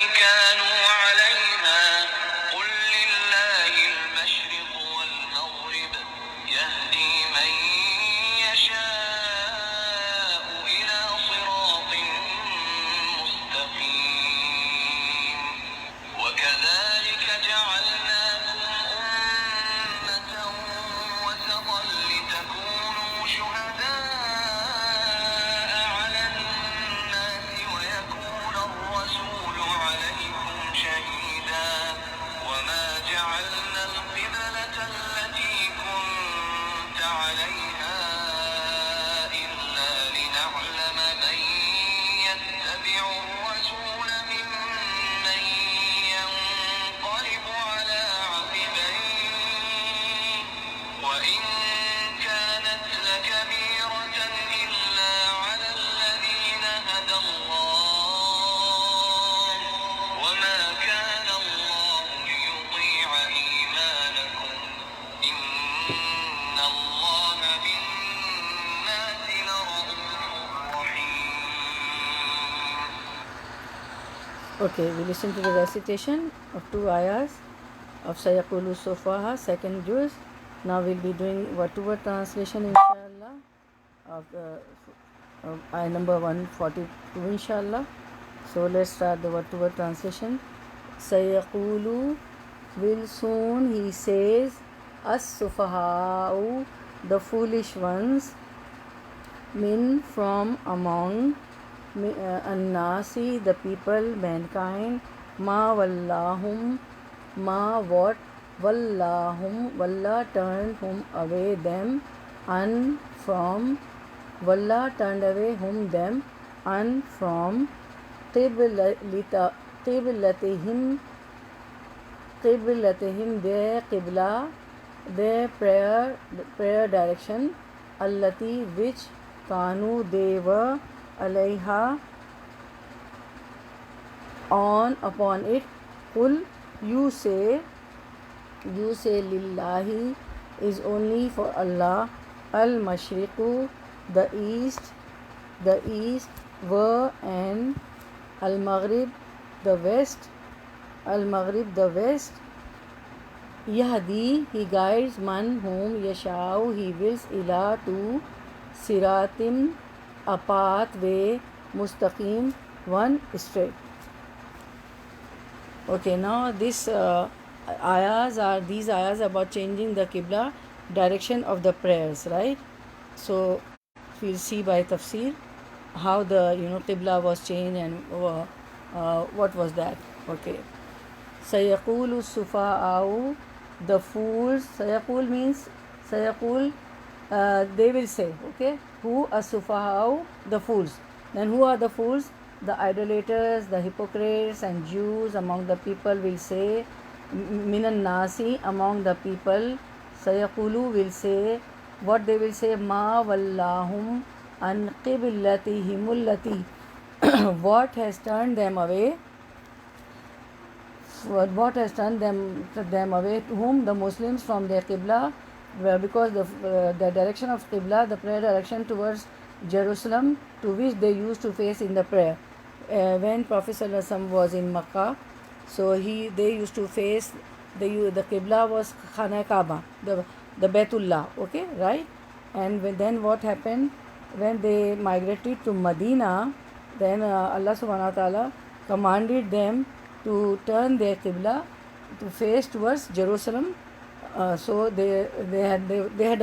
كانوا عليها قل لله المشرق والمغرب يهدي من يشاء إلى صراط مستقيم وكذلك جعلناكم أمة وسطا لتكونوا شهداء على الناس ويكون الرسول عليكم شهيدا وما جعلنا القبلة التي كنت عليها إلا لنعلم من يتبع الرسول ممن ينقلب على عقبيه وإن كانت لكبيرة إلا على الذين هدى الله وما كان الله ليضيع إيمانكم إن الله بالناس لرؤوف رحيم. Okay, we listen to the recitation of 2 ayahs of Sayaqulu Sufaha, second juz. Now we'll be doing word-to-word translation, inshallah, of ayah number 142, inshallah. So let's start the word-to-word translation. Sayaqulu will soon, he says, As-Sufaha'u, the foolish ones, min, from, among, An-Nasi, the people, mankind, Ma wallahum, ma what, wallahum, wallah turned whom away them, an from, wallah turned away whom them, an from, qiblatihim, their qibla, their prayer direction, allati, which, kanu, they were, alayha, upon it, qul, you say lillahi, is only for Allah, al-mashriqu, the east, were, and al-maghrib, the west, yahdi, he guides, man, whom, yashau, he wills, ila, to, siratim, a pathway, mustaqim, one straight. Okay, now these ayahs are about changing the qibla direction of the prayers, right? So we'll see by tafsir how the qibla was changed and what was that. Okay. Sayaqulu sufa'au, the fools. Sayaqul means they will say. Okay, who as-sufa'au, the fools. Then who are the fools? The idolaters, the hypocrites and Jews among the people will say, minan nasi, among the people. Sayaqulu will say, what they will say, ma wallahum an qiblatihimul what has turned them away, what has turned them away, to whom, the Muslims, from their qibla, because the direction of qibla, the prayer direction towards Jerusalem, to which they used to face in the prayer. When Prophet ﷺ was in Makkah, so they used to face, the qibla was Khana Kaaba, the Baitullah, okay, right? And then what happened, when they migrated to Medina, then Allah subhanahu wa ta'ala commanded them to turn their qibla to face towards Jerusalem. So they had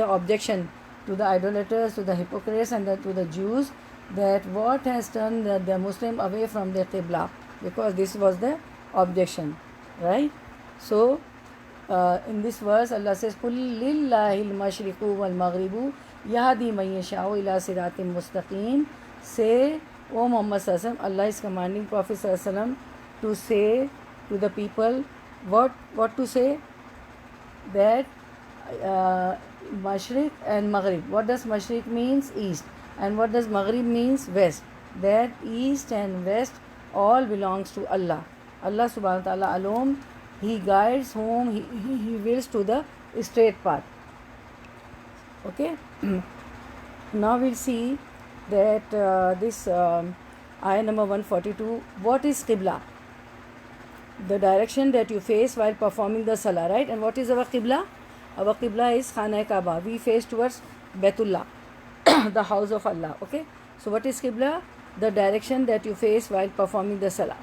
an objection to the idolaters, to the hypocrites, and to the Jews, that what has turned the Muslim away from their qibla, because this was the objection, right? So in this verse Allah says, qul lillahi al-mashriqu wal-maghribu yahdi man yasha'u ila siratim mustaqim. Say, O Muhammad sallallahu alaihi wasallam, Allah is commanding Prophet sallallahu alaihi wasallam to say to the people, what to say, that Mashriq and Maghrib. What does Mashriq means? East. And what does Maghrib means? West. That east and west all belongs to Allah. Allah subhanahu wa ta'ala alone, He guides whom He wills to the straight path. Okay. Now we'll see that this ayah number 142. What is Qibla? the direction that you face while performing the salah, right? And what is our qibla? Our qibla is Khana Kaaba. We face towards Baitullah, the house of Allah. Okay. So what is qibla? The direction that you face while performing the salah.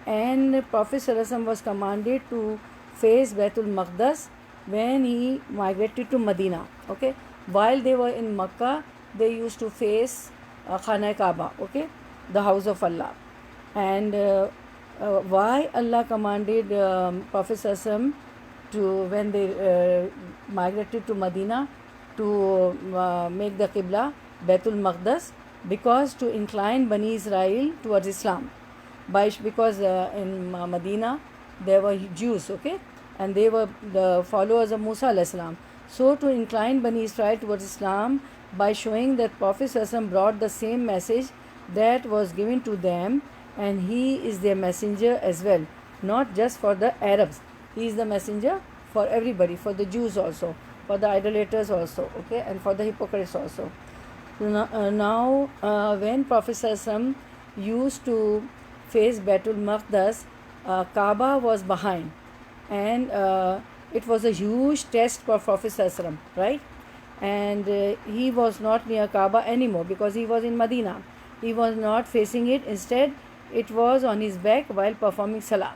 And Prophet ﷺ was commanded to face Baitul Maqdas when he migrated to Medina. Okay. While they were in Makkah, they used to face Khana Kaaba. Okay, the house of Allah. And why Allah commanded Prophet ﷺ to, when they migrated to Medina, to make the Qibla Baitul Maqdas? Because to incline Bani Israel towards Islam. Because in Medina there were Jews, okay, and they were the followers of Musa alayhi salam. So to incline Bani Israel towards Islam by showing that Prophet ﷺ brought the same message that was given to them, and he is their messenger as well, not just for the Arabs. He is the messenger for everybody, for the Jews also, for the idolaters also, okay, and for the hypocrites also. Now when Prophet ﷺ used to face Baitul Maqdas, Kaaba was behind, and it was a huge test for Prophet ﷺ, right? And he was not near Kaaba anymore because he was in Medina. He was not facing it. Instead, it was on his back while performing Salah.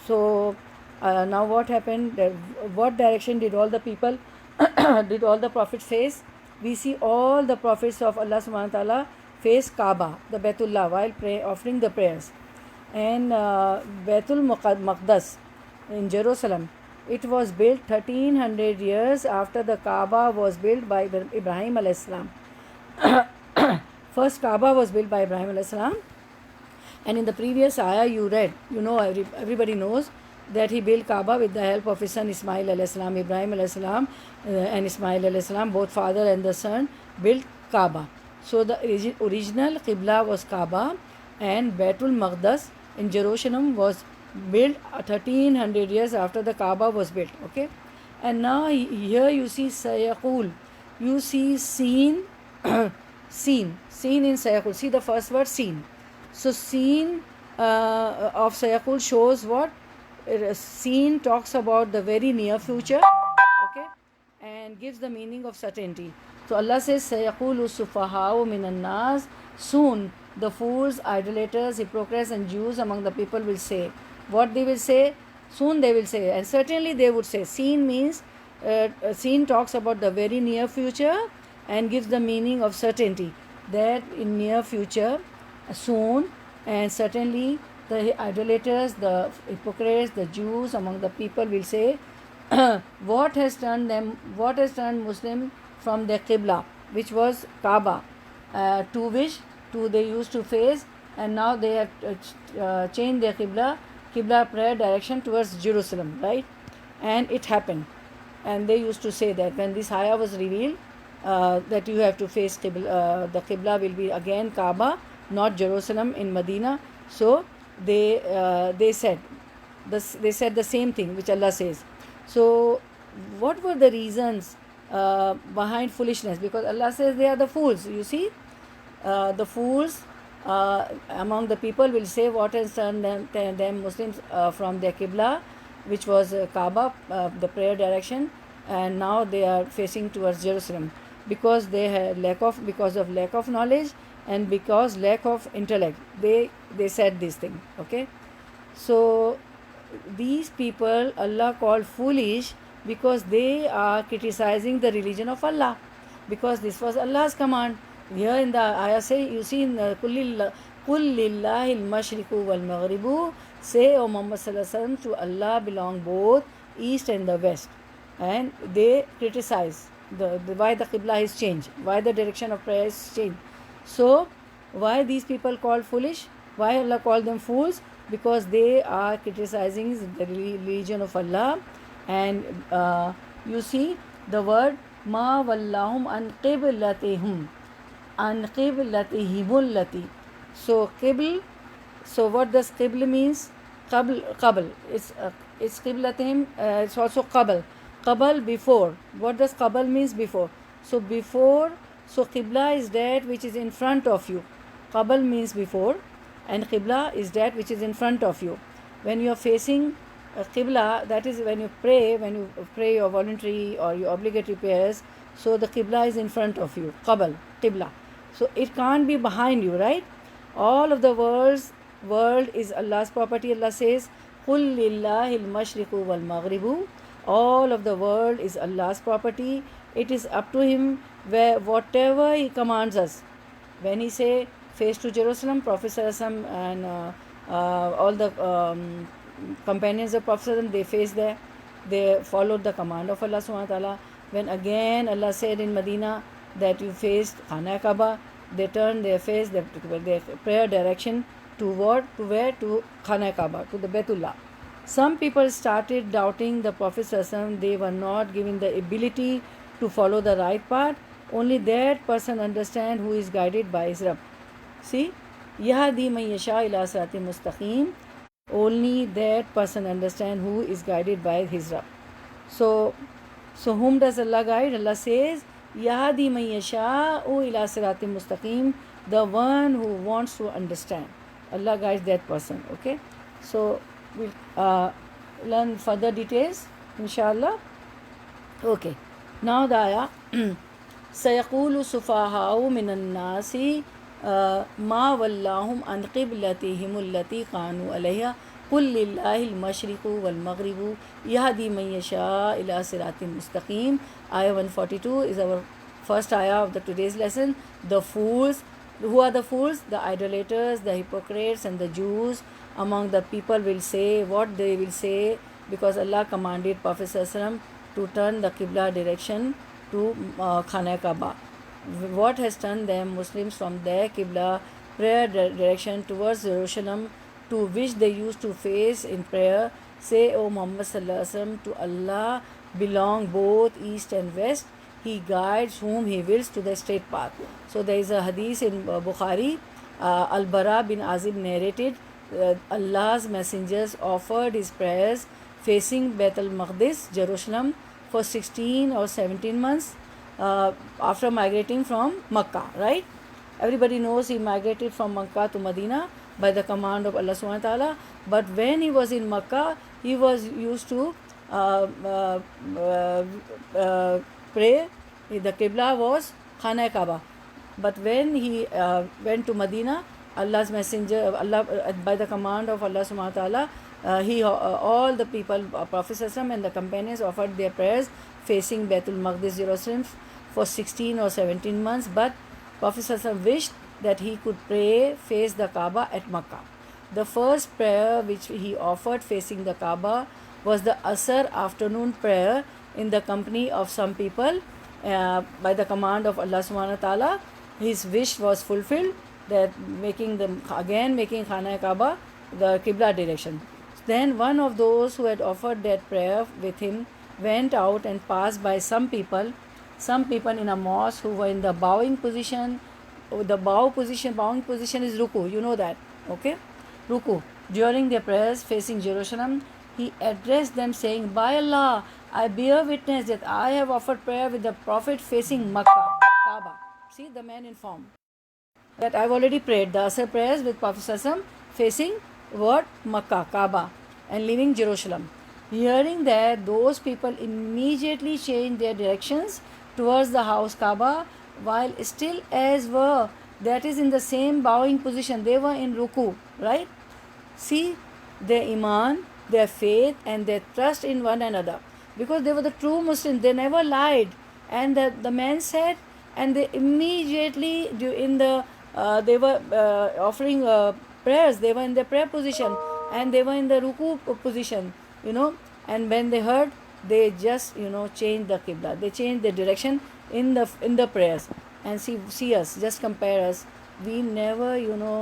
So now what happened? What direction did all the people, did all the prophets face? We see all the prophets of Allah subhanahu wa ta'ala face Kaaba, the Baitullah, while offering the prayers. And Baitul Maqdas in Jerusalem, it was built 1300 years after the Kaaba was built by Ibrahim alayhi salam. First Kaaba was built by Ibrahim alayhi salam, and in the previous ayah you read, everybody knows that he built Kaaba with the help of his son Ismail alayhi salam. Ibrahim alayhi salam and Ismail alayhi salam, both father and the son, built Kaaba. So the original Qibla was Kaaba, and Baitul Maqdas in Jerusalem was built 1300 years after the Kaaba was built. Okay, and now here you see Sayaqul, you see seen seen in Sayaqul. See the first word, seen. So seen of Sayaqul shows what? Seen talks about the very near future, okay, and gives the meaning of certainty. So Allah says, Sayaqulu sufahau minan nas, soon the fools, idolaters, hypocrites and Jews among the people will say. What they will say? Soon they will say, and certainly they would say. Seen means, seen talks about the very near future and gives the meaning of certainty, that in near future, soon and certainly, the idolaters, the hypocrites, the Jews among the people will say, what has turned Muslim from their Qibla, which was Kaaba, to which they used to face, and now they have changed their Qibla prayer direction towards Jerusalem, right? And it happened. And they used to say that when this ayah was revealed, that you have to face Qibla, the Qibla will be again Kaaba, not Jerusalem in Medina. So they said the same thing which Allah says. So what were the reasons behind foolishness? Because Allah says they are the fools. You see, the fools among the people will say what has turned them Muslims from their Qibla, which was Kaaba, the prayer direction, and now they are facing towards Jerusalem because they had because of lack of knowledge and because lack of intellect. They said this thing. Okay, so these people Allah called foolish because they are criticizing the religion of Allah, because this was Allah's command. Here in the ayah say, you see in Qul lillahi al-mashriqu wal-maghribu, say, O Muhammad sallallahu alaihi wasallam, to Allah belong both east and the west. And they criticize why the Qibla is changed, why the direction of prayer is changed. So why these people called foolish? Why Allah called them fools? Because they are criticizing the religion of Allah. And you see the word ma wallahum an qiblatihum, an qiblatihimul. So qibl, so what does qibl means? Qabl. It's qiblatihim, it's also qabl. Qabl, before. What does qabl means? Before. So before, so qibla is that which is in front of you. Qabl means before, and qibla is that which is in front of you. when you are facing Qibla, that is when you pray your voluntary or your obligatory prayers, so the Qibla is in front of you, Qibla. So it can't be behind you, right? All of the world is Allah's property. Allah says, قُلْ لِلَّهِ الْمَشْرِقُ وَالْمَغْرِبُ. All of the world is Allah's property. It is up to Him where whatever He commands us. When He say face to Jerusalem, Prophet ﷺ and all the companions of Prophet ﷺ, they faced there. They followed the command of Allah subhanahu wa ta'ala. When again Allah said in Medina that you faced Khana Kaaba, they turned their face, their prayer direction toward to where? To Khana Kaaba, to the Baitullah. Some people started doubting the Prophet ﷺ. They were not given the ability to follow the right path. Only that person understand who is guided by his Rabb. See, Yahdi man yasha ila siratin mustaqim. Only that person understand who is guided by his Rabb. So whom does Allah guide? Allah says, Yahdi man yasha'u ila siratin mustaqim, the one who wants to understand. Allah guides that person. Okay, so we'll learn further details, inshallah. Okay, now the ayah. سيقول السفهاء من الناس ما ولاهم عن قبلتهم التي كانوا عليها قل لله المشرق والمغرب يهدي من يشاء إلى صراط مستقيم. Ayah 142 is our first ayah of the today's lesson. The fools. Who are the fools? The idolaters, the hypocrites and the Jews among the people will say what they will say, because Allah commanded Prophet ﷺ to turn the Qibla direction to Khana Kaaba. What has turned them Muslims from their Qibla prayer direction towards Jerusalem, to which they used to face in prayer? Say, O Muhammad Sallallahu Alaihi Wasallam, to Allah belong both east and west. He guides whom He wills to the straight path. So there is a hadith in Bukhari. Al-Bara bin Azib narrated, Allah's messengers offered his prayers facing Beit al-Maqdis, Jerusalem, for 16 or 17 months after migrating from Makkah, right? Everybody knows he migrated from Makkah to Medina by the command of Allah subhanahu wa ta'ala. But when he was in Makkah, he was used to pray. The Qibla was Khana Kaaba. But when he went to Medina, Allah's messenger, by the command of Allah subhanahu wa ta'ala, all the people, Prophet ﷺ and the companions offered their prayers facing Baitul Maqdis, Jerusalem, for 16 or 17 months. But Prophet ﷺ wished that he could pray face the Kaaba at Makkah. The first prayer which he offered facing the Kaaba was the Asr afternoon prayer in the company of some people. By the command of Allah subhanahu wa ta'ala, his wish was fulfilled, that making Khana Kaaba the Qibla direction. Then one of those who had offered that prayer with him went out and passed by some people in a mosque who were in the bowing position. The bowing position is ruku, you know that, okay? Ruku. During their prayers facing Jerusalem, he addressed them saying, by Allah, I bear witness that I have offered prayer with the Prophet facing Makkah, Kaaba. See, the man informed that I've already prayed the Asr prayers with Prophet ﷺ facing what? Makkah, Kaaba, and leaving Jerusalem. Hearing that, those people immediately changed their directions towards the house Kaaba, while still as were, that is in the same bowing position. They were in ruku, right? See, their iman, their faith and their trust in one another, because they were the true Muslims. They never lied. And the man said, and they immediately they were offering prayers. They were in the prayer position and they were in the ruku position, and when they heard, they just changed the Qibla. They changed the direction in the prayers. And see us, just compare us. We never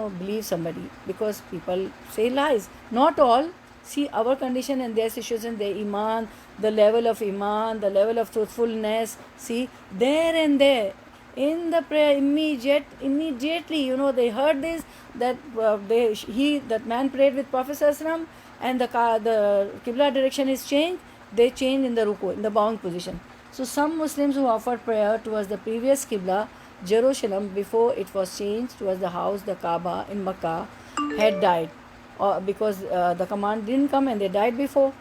believe somebody, because people say lies. Not all. See our condition and their situation, their iman, the level of iman, the level of truthfulness. See, there and there in the prayer, immediately they heard this, that that man prayed with Prophet ﷺ, and the Qibla direction is changed. They changed in the ruku, in the bowing position. So some Muslims who offered prayer towards the previous Qibla, Jerusalem, before it was changed towards the house, the Kaaba in Makkah, had died. or because the command didn't come and they died before,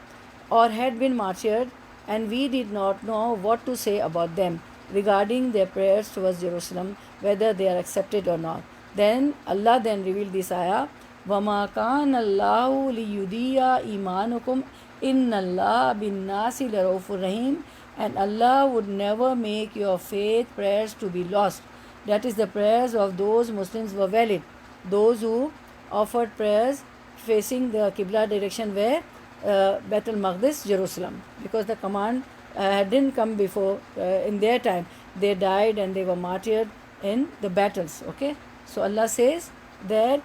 or had been martyred, and we did not know what to say about them regarding their prayers towards Jerusalem, whether they are accepted or not. Then Allah then revealed this ayah, وَمَا كَانَ اللَّهُ لِيُضِيعَ إِيمَانُكُمْ إِنَّ اللَّهَ بِالنَّاسِ لَرَءُوفٌ رَحِيمٌ, and Allah would never make your faith prayers to be lost. That is, the prayers of those Muslims were valid. Those who offered prayers facing the Qibla direction were Beit al-Maqdis, Jerusalem, because the command didn't come before in their time. They died and they were martyred in the battles. Okay, so Allah says that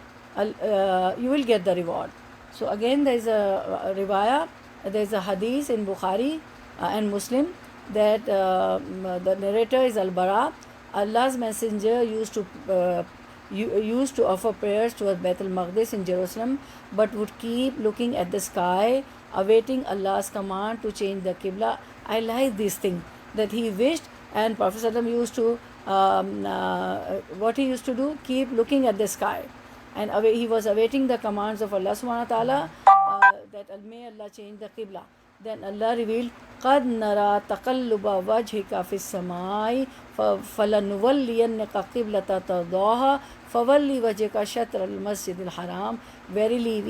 you will get the reward. So again, there is a riwayah, there is a hadith in Bukhari and Muslim that the narrator is Al-Bara. Allah's messenger used to offer prayers towards Beit al-Maqdis in Jerusalem, but would keep looking at the sky, awaiting Allah's command to change the Qibla. I like this thing that he wished, and Prophet ﷺ used to, what he used to do, keep looking at the sky. And he was awaiting the commands of Allah subhanahu wa ta'ala that may Allah change the Qibla. Then Allah revealed, قَدْ نَرَى تَقَلُّبَ وَجْهِكَ فِي السَّمَاءِ فَلَنُوَلِّيَنَّكَ قِبْلَةً تَرْضَاهَا فَوَلِّ وَجْهَكَ شَطْرَ الْمَسْجِدِ الْحَرَامِ. Verily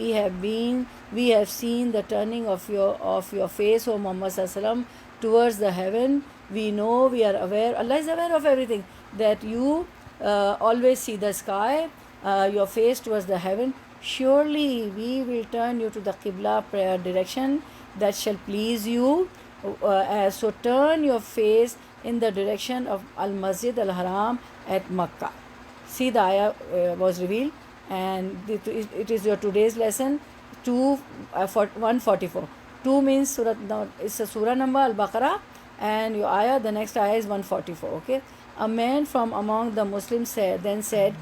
we have seen the turning of your face, O Muhammad sallallahu alaihi wasallam, towards the heaven. We know, we are aware, Allah is aware of everything, that you always see the sky, your face towards the heaven. Surely we will turn you to the Qibla prayer direction that shall please you. So turn your face in the direction of Al-Masjid Al-Haram at Makkah. See, the ayah was revealed, and it is your today's lesson, 144. 2 means surah, it's a surah number Al-Baqarah, and your ayah, the next ayah is 144. Okay. A man from among the Muslims then said,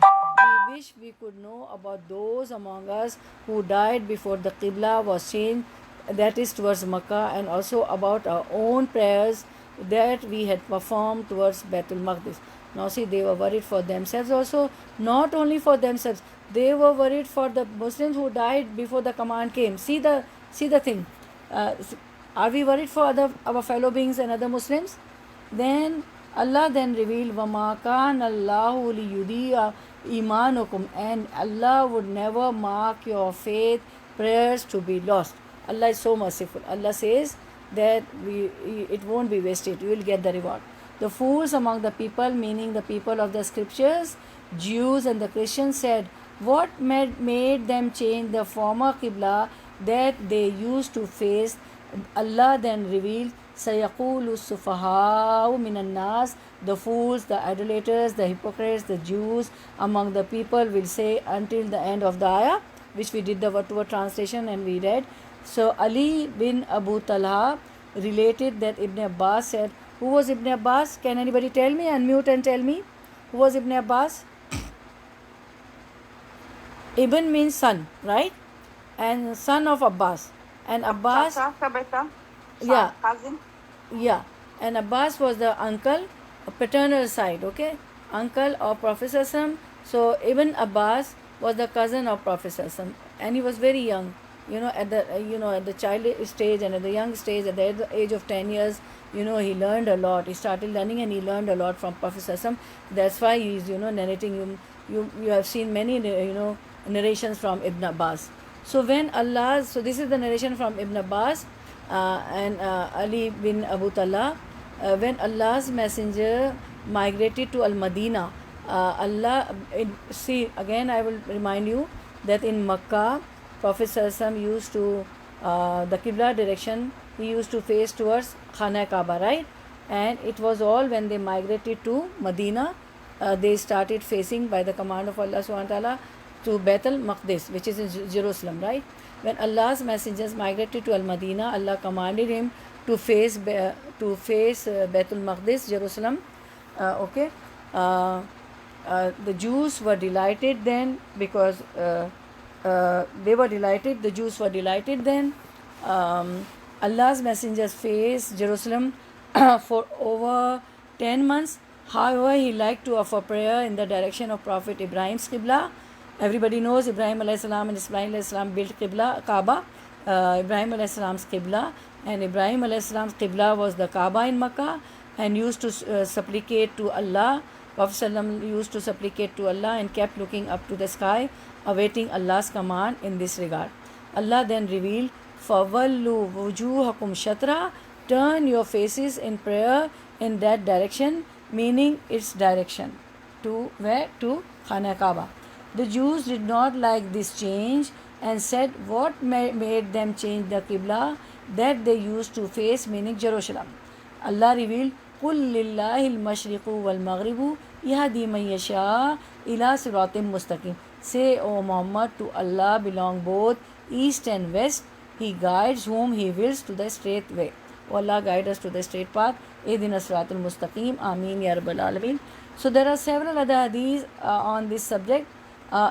we wish we could know about those among us who died before the Qibla was changed, that is towards Makkah, and also about our own prayers that we had performed towards Baitul Maqdis. Now see, they were worried for themselves also, not only for themselves, they were worried for the Muslims who died before the command came. See the thing. Are we worried for our fellow beings and other Muslims? Then Allah then revealed, وَمَا كَانَ اللَّهُ لِيُضِيعَ إِيمَانُكُمْ, and Allah would never mark your faith prayers to be lost. Allah is so merciful. Allah says that it won't be wasted. You will get the reward. The fools among the people, meaning the people of the scriptures, Jews and the Christians, said, what made them change the former Qibla that they used to face? Allah then revealed, سَيَقُولُ السُّفَهَاءُ مِنَ النَّاسِ, the fools, the idolaters, the hypocrites, the Jews among the people will say, until the end of the ayah, which we did the word-to-word translation and we read. So Ali bin Abu Talha related that Ibn Abbas said, who was Ibn Abbas? Can anybody tell me? Unmute and tell me. Who was Ibn Abbas? Ibn means son, right? And son of Abbas. And Abbas, yeah, cousin. Yeah, and Abbas was the uncle, paternal side, okay? Uncle of Prophet ﷺ. So Ibn Abbas was the cousin of Prophet ﷺ, and he was very young, at the child stage and at the young stage, at the age of 10 years, he learned a lot. He started learning and he learned a lot from Prophet ﷺ. That's why he's, narrating. You have seen many, narrations from Ibn Abbas. So this is the narration from Ibn Abbas and Ali bin Abu Talha. When Allah's messenger migrated to Al-Madinah, see, again I will remind you that in Makkah, Prophet ﷺ used to, the Qibla direction, he used to face towards Khana Kaaba, right? And it was all when they migrated to Medina, they started facing by the command of Allah subhanahu wa ta'ala to Beit al-Maqdis, which is in Jerusalem, right? When Allah's messengers migrated to Al-Madinah, Allah commanded him to face Beit al-Maqdis, Jerusalem. Okay. The Jews were delighted then because they were delighted. The Jews were delighted then. Allah's messengers faced Jerusalem for over 10 months. However, he liked to offer prayer in the direction of Prophet Ibrahim's Qibla. Everybody knows Ibrahim alayhi salam and Ismail alayhi salam built Qibla, Kaaba, Ibrahim alayhi salam's Qibla, and Ibrahim alayhi salam's Qibla was the Kaaba in Makkah, and used to supplicate to Allah. Prophet Sallam used to supplicate to Allah and kept looking up to the sky, awaiting Allah's command in this regard. Allah then revealed, فَوَلُّوا وُجُوهَكُمْ شَطْرًا, turn your faces in prayer in that direction, meaning its direction. To where? To Khana Kaaba. The Jews did not like this change and said, what made them change the Qibla that they used to face, meaning Jerusalem? Allah revealed, قُلْ لِلَّهِ الْمَشْرِقُ وَالْمَغْرِبُ يَهْدِي مَن يَشَاءُ إِلَى صِرَاطٍ مُسْتَقِيمٍ. Say, O Muhammad, to Allah belong both east and west. He guides whom He wills to the straight way. O Allah, guide us to the straight path. Ihdina siratal mustaqim. Ameen ya Rabbal Alameen. So there are several other hadiths on this subject.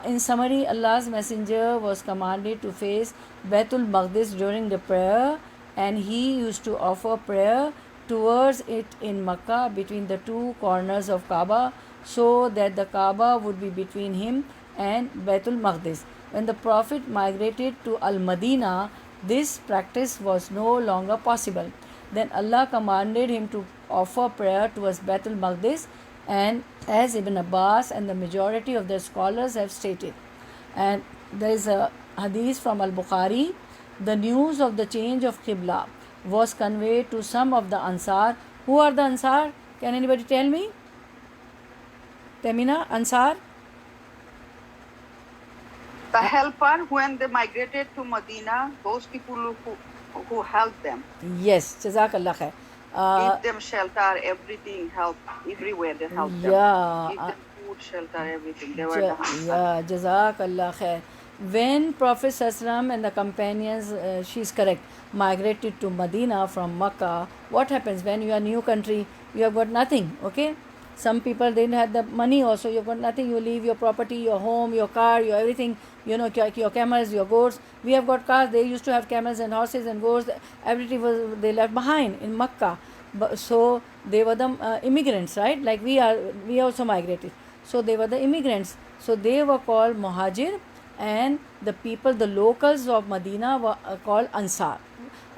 In summary, Allah's Messenger was commanded to face Baitul Maqdis during the prayer, and he used to offer prayer towards it in Makkah between the two corners of Kaaba, so that the Kaaba would be between him and Baitul Maqdis. When the Prophet migrated to Al-Madinah, this practice was no longer possible. Then Allah commanded him to offer prayer towards Baitul Maqdis, and as Ibn Abbas and the majority of the scholars have stated. And there is a hadith from Al-Bukhari, the news of the change of Qibla was conveyed to some of the Ansar. Who are the Ansar? Can anybody tell me? Temina, Ansar? The helper, when they migrated to Medina, those people who helped them. Yes, Jazakallah khair. Give them shelter, everything, help, everywhere they help them. Yeah. Give them food, shelter, everything. They were the Ansar. Yeah, Jazakallah khair. When Prophet Sallam and the companions, she's correct, migrated to Medina from Makkah, what happens when you are new country? You have got nothing, okay? Some people didn't have the money also, you've got nothing, you leave your property, your home, your car, your everything, you know, your camels, your goats. We have got cars, they used to have camels and horses and goats, everything was, they left behind in Makkah. So they were the immigrants, right? Like we also migrated. So they were the immigrants. So they were called Muhajir, and the people, the locals of Medina were called Ansar.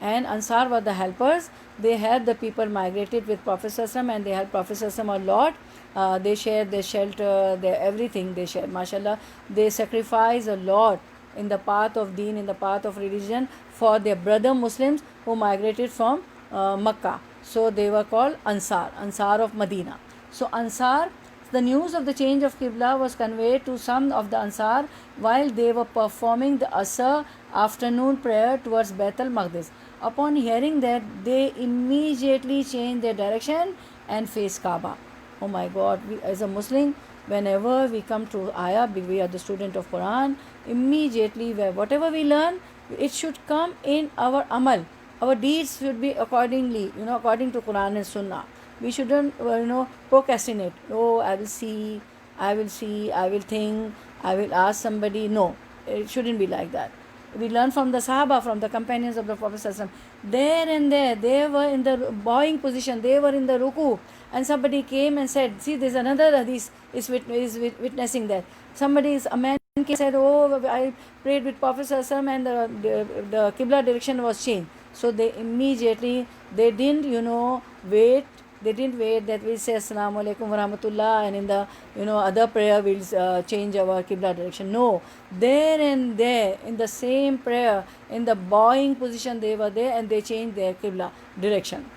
And Ansar were the helpers. They helped the people migrated with Prophet Sallam, and they helped Prophet Sallam a lot. They shared their shelter, their everything they shared. MashaAllah, they sacrifice a lot in the path of deen, in the path of religion for their brother Muslims who migrated from Makkah. So they were called Ansar, Ansar of Medina. So Ansar, the news of the change of Qibla was conveyed to some of the Ansar while they were performing the Asr afternoon prayer towards Baitul Maqdis. Upon hearing that, they immediately changed their direction and faced Kaaba. Oh my God, we, as a Muslim, whenever we come to ayah, we are the student of Quran, immediately whatever we learn, it should come in our amal. Our deeds should be accordingly, according to Quran and Sunnah. We shouldn't, procrastinate. Oh, I will see, I will think, I will ask somebody. No, it shouldn't be like that. We learn from the Sahaba, from the companions of the Prophet ﷺ. There and there, they were in the bowing position, they were in the ruku, and somebody came and said, see, there's another hadith is witnessing that. A man came and said, oh, I prayed with Prophet ﷺ and the Qibla direction was changed. So they immediately, they didn't, wait. They didn't wait that we say Assalamu alaikum wa rahmatullah and in the other prayer we'll change our Qibla direction. No, there and there in the same prayer, in the bowing position they were there and they changed their Qibla direction.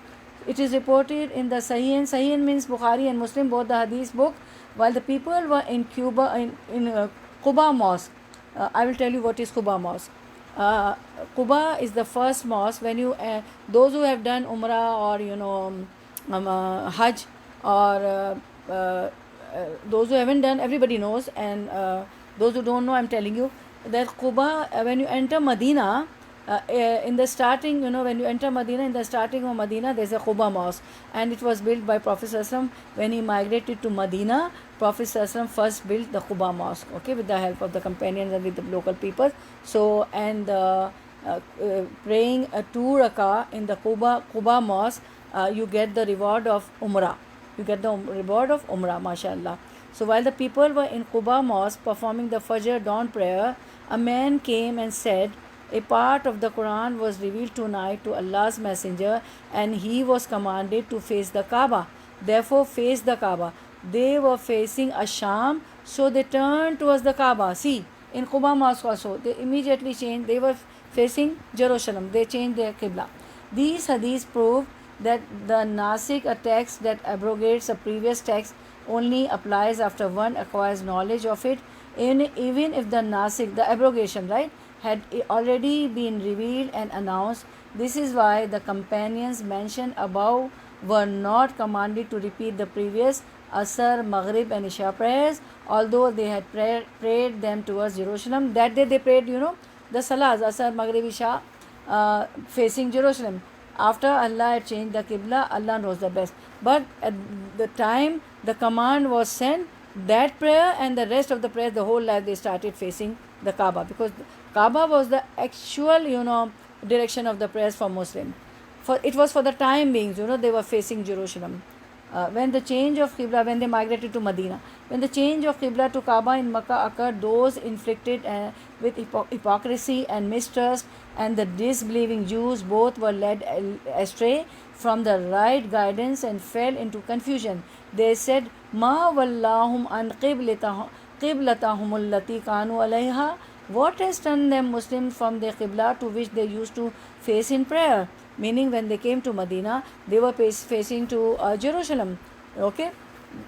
It is reported in the Sahih means Bukhari and Muslim, both the hadith book, while the people were in Quba Mosque. I will tell you what is Quba Mosque. Quba is the first mosque when you those who have done Umrah or Hajj or those who haven't done, everybody knows, and those who don't know, I'm telling you that Quba, when you enter Medina, in the starting, when you enter Medina, in the starting of Medina, there's a Quba mosque, and it was built by Prophet ﷺ. When he migrated to Medina, Prophet ﷺ first built the Quba mosque, okay, with the help of the companions and with the local people. So, and praying 2 rakah in the Quba mosque, you get the reward of Umrah. You get the reward of Umrah, mashallah. So while the people were in Quba mosque performing the Fajr dawn prayer, a man came and said, a part of the Quran was revealed tonight to Allah's messenger and he was commanded to face the Kaaba. Therefore face the Kaaba. They were facing Asham, so they turned towards the Kaaba. See, in Quba mosque also, they immediately changed. They were facing Jerusalem. They changed their Qibla. These hadiths prove that the Nasikh, a text that abrogates a previous text, only applies after one acquires knowledge of it, even if the Nasikh, the abrogation, right, had already been revealed and announced. This is why the companions mentioned above were not commanded to repeat the previous Asr, Maghrib and Isha prayers, although they had prayed them towards Jerusalem. That day they prayed, the Salahs, Asr, Maghrib, Isha, facing Jerusalem. After Allah had changed the Qibla, Allah knows the best. But at the time the command was sent, that prayer and the rest of the prayers, the whole life they started facing the Kaaba, because Kaaba was the actual, direction of the prayers for Muslim. It was for the time being, they were facing Jerusalem. When the change of Qibla, when they migrated to Medina, when the change of Qibla to Kaaba in Makkah occurred, those inflicted with hypocrisy and mistrust and the disbelieving Jews both were led astray from the right guidance and fell into confusion. They said, Ma wallahum an qiblatahum allati kanu alayha. What has turned them Muslims from their Qibla to which they used to face in prayer? Meaning when they came to Medina, they were facing to Jerusalem, okay,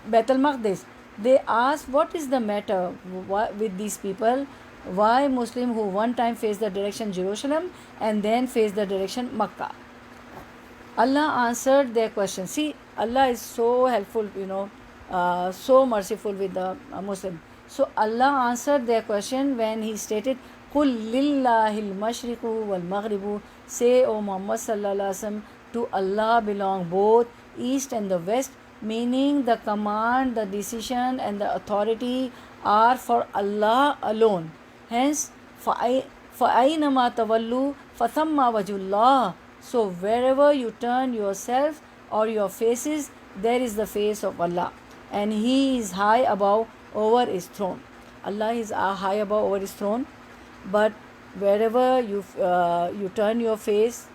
Baitul Maqdis. They asked, what is the matter with these people? Why Muslim who one time faced the direction Jerusalem and then faced the direction Makkah? Allah answered their question. See, Allah is so helpful, so merciful with the Muslim. So Allah answered their question when He stated, Qul lillahil mashriqu wal maghribu. Say, O Muhammad sallallahu alaihi wasallam, to Allah belong both east and the west, meaning the command, the decision and the authority are for Allah alone. Hence, فَأَيْنَمَا تَوَلُّوا فَثَمَّ وَجْهُ اللَّهِ. So wherever you turn yourself or your faces, there is the face of Allah, and He is high above over His throne. Allah is high above over His throne, but wherever you turn your face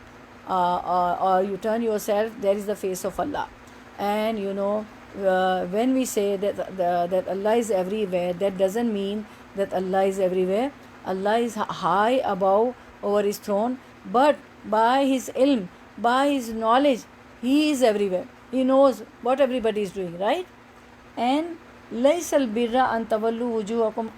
or you turn yourself, there is the face of Allah. And when we say that Allah is everywhere, that doesn't mean that Allah is everywhere. Allah is high above over His throne, but by His ilm, by His knowledge, He is everywhere. He knows what everybody is doing, right? And لَيْسَ الْبِرَّ أَن تَوَلُّوا وُجُوهَكُمْ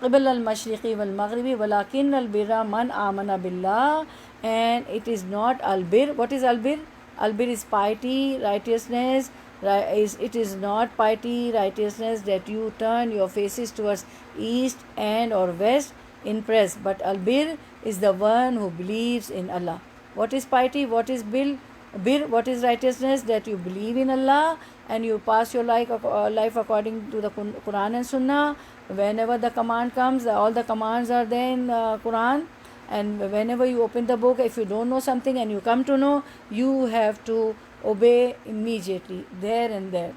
قِبَلَ الْمَشْرِقِ وَالْمَغْرِبِ وَلَكِنَّ الْبِرَّ مَنْ آمَنَ بِاللَّهِ. And it is not albir. What is albir? Albir is piety, righteousness. It is not piety, righteousness that you turn your faces towards east and or west in prayers, but albir is the one who believes in Allah. What is piety? What is bir? What is righteousness? That you believe in Allah and you pass your life according to the Quran and Sunnah. Whenever the command comes, all the commands are there in Quran, and whenever you open the book, if you don't know something and you come to know, you have to obey immediately, there and there.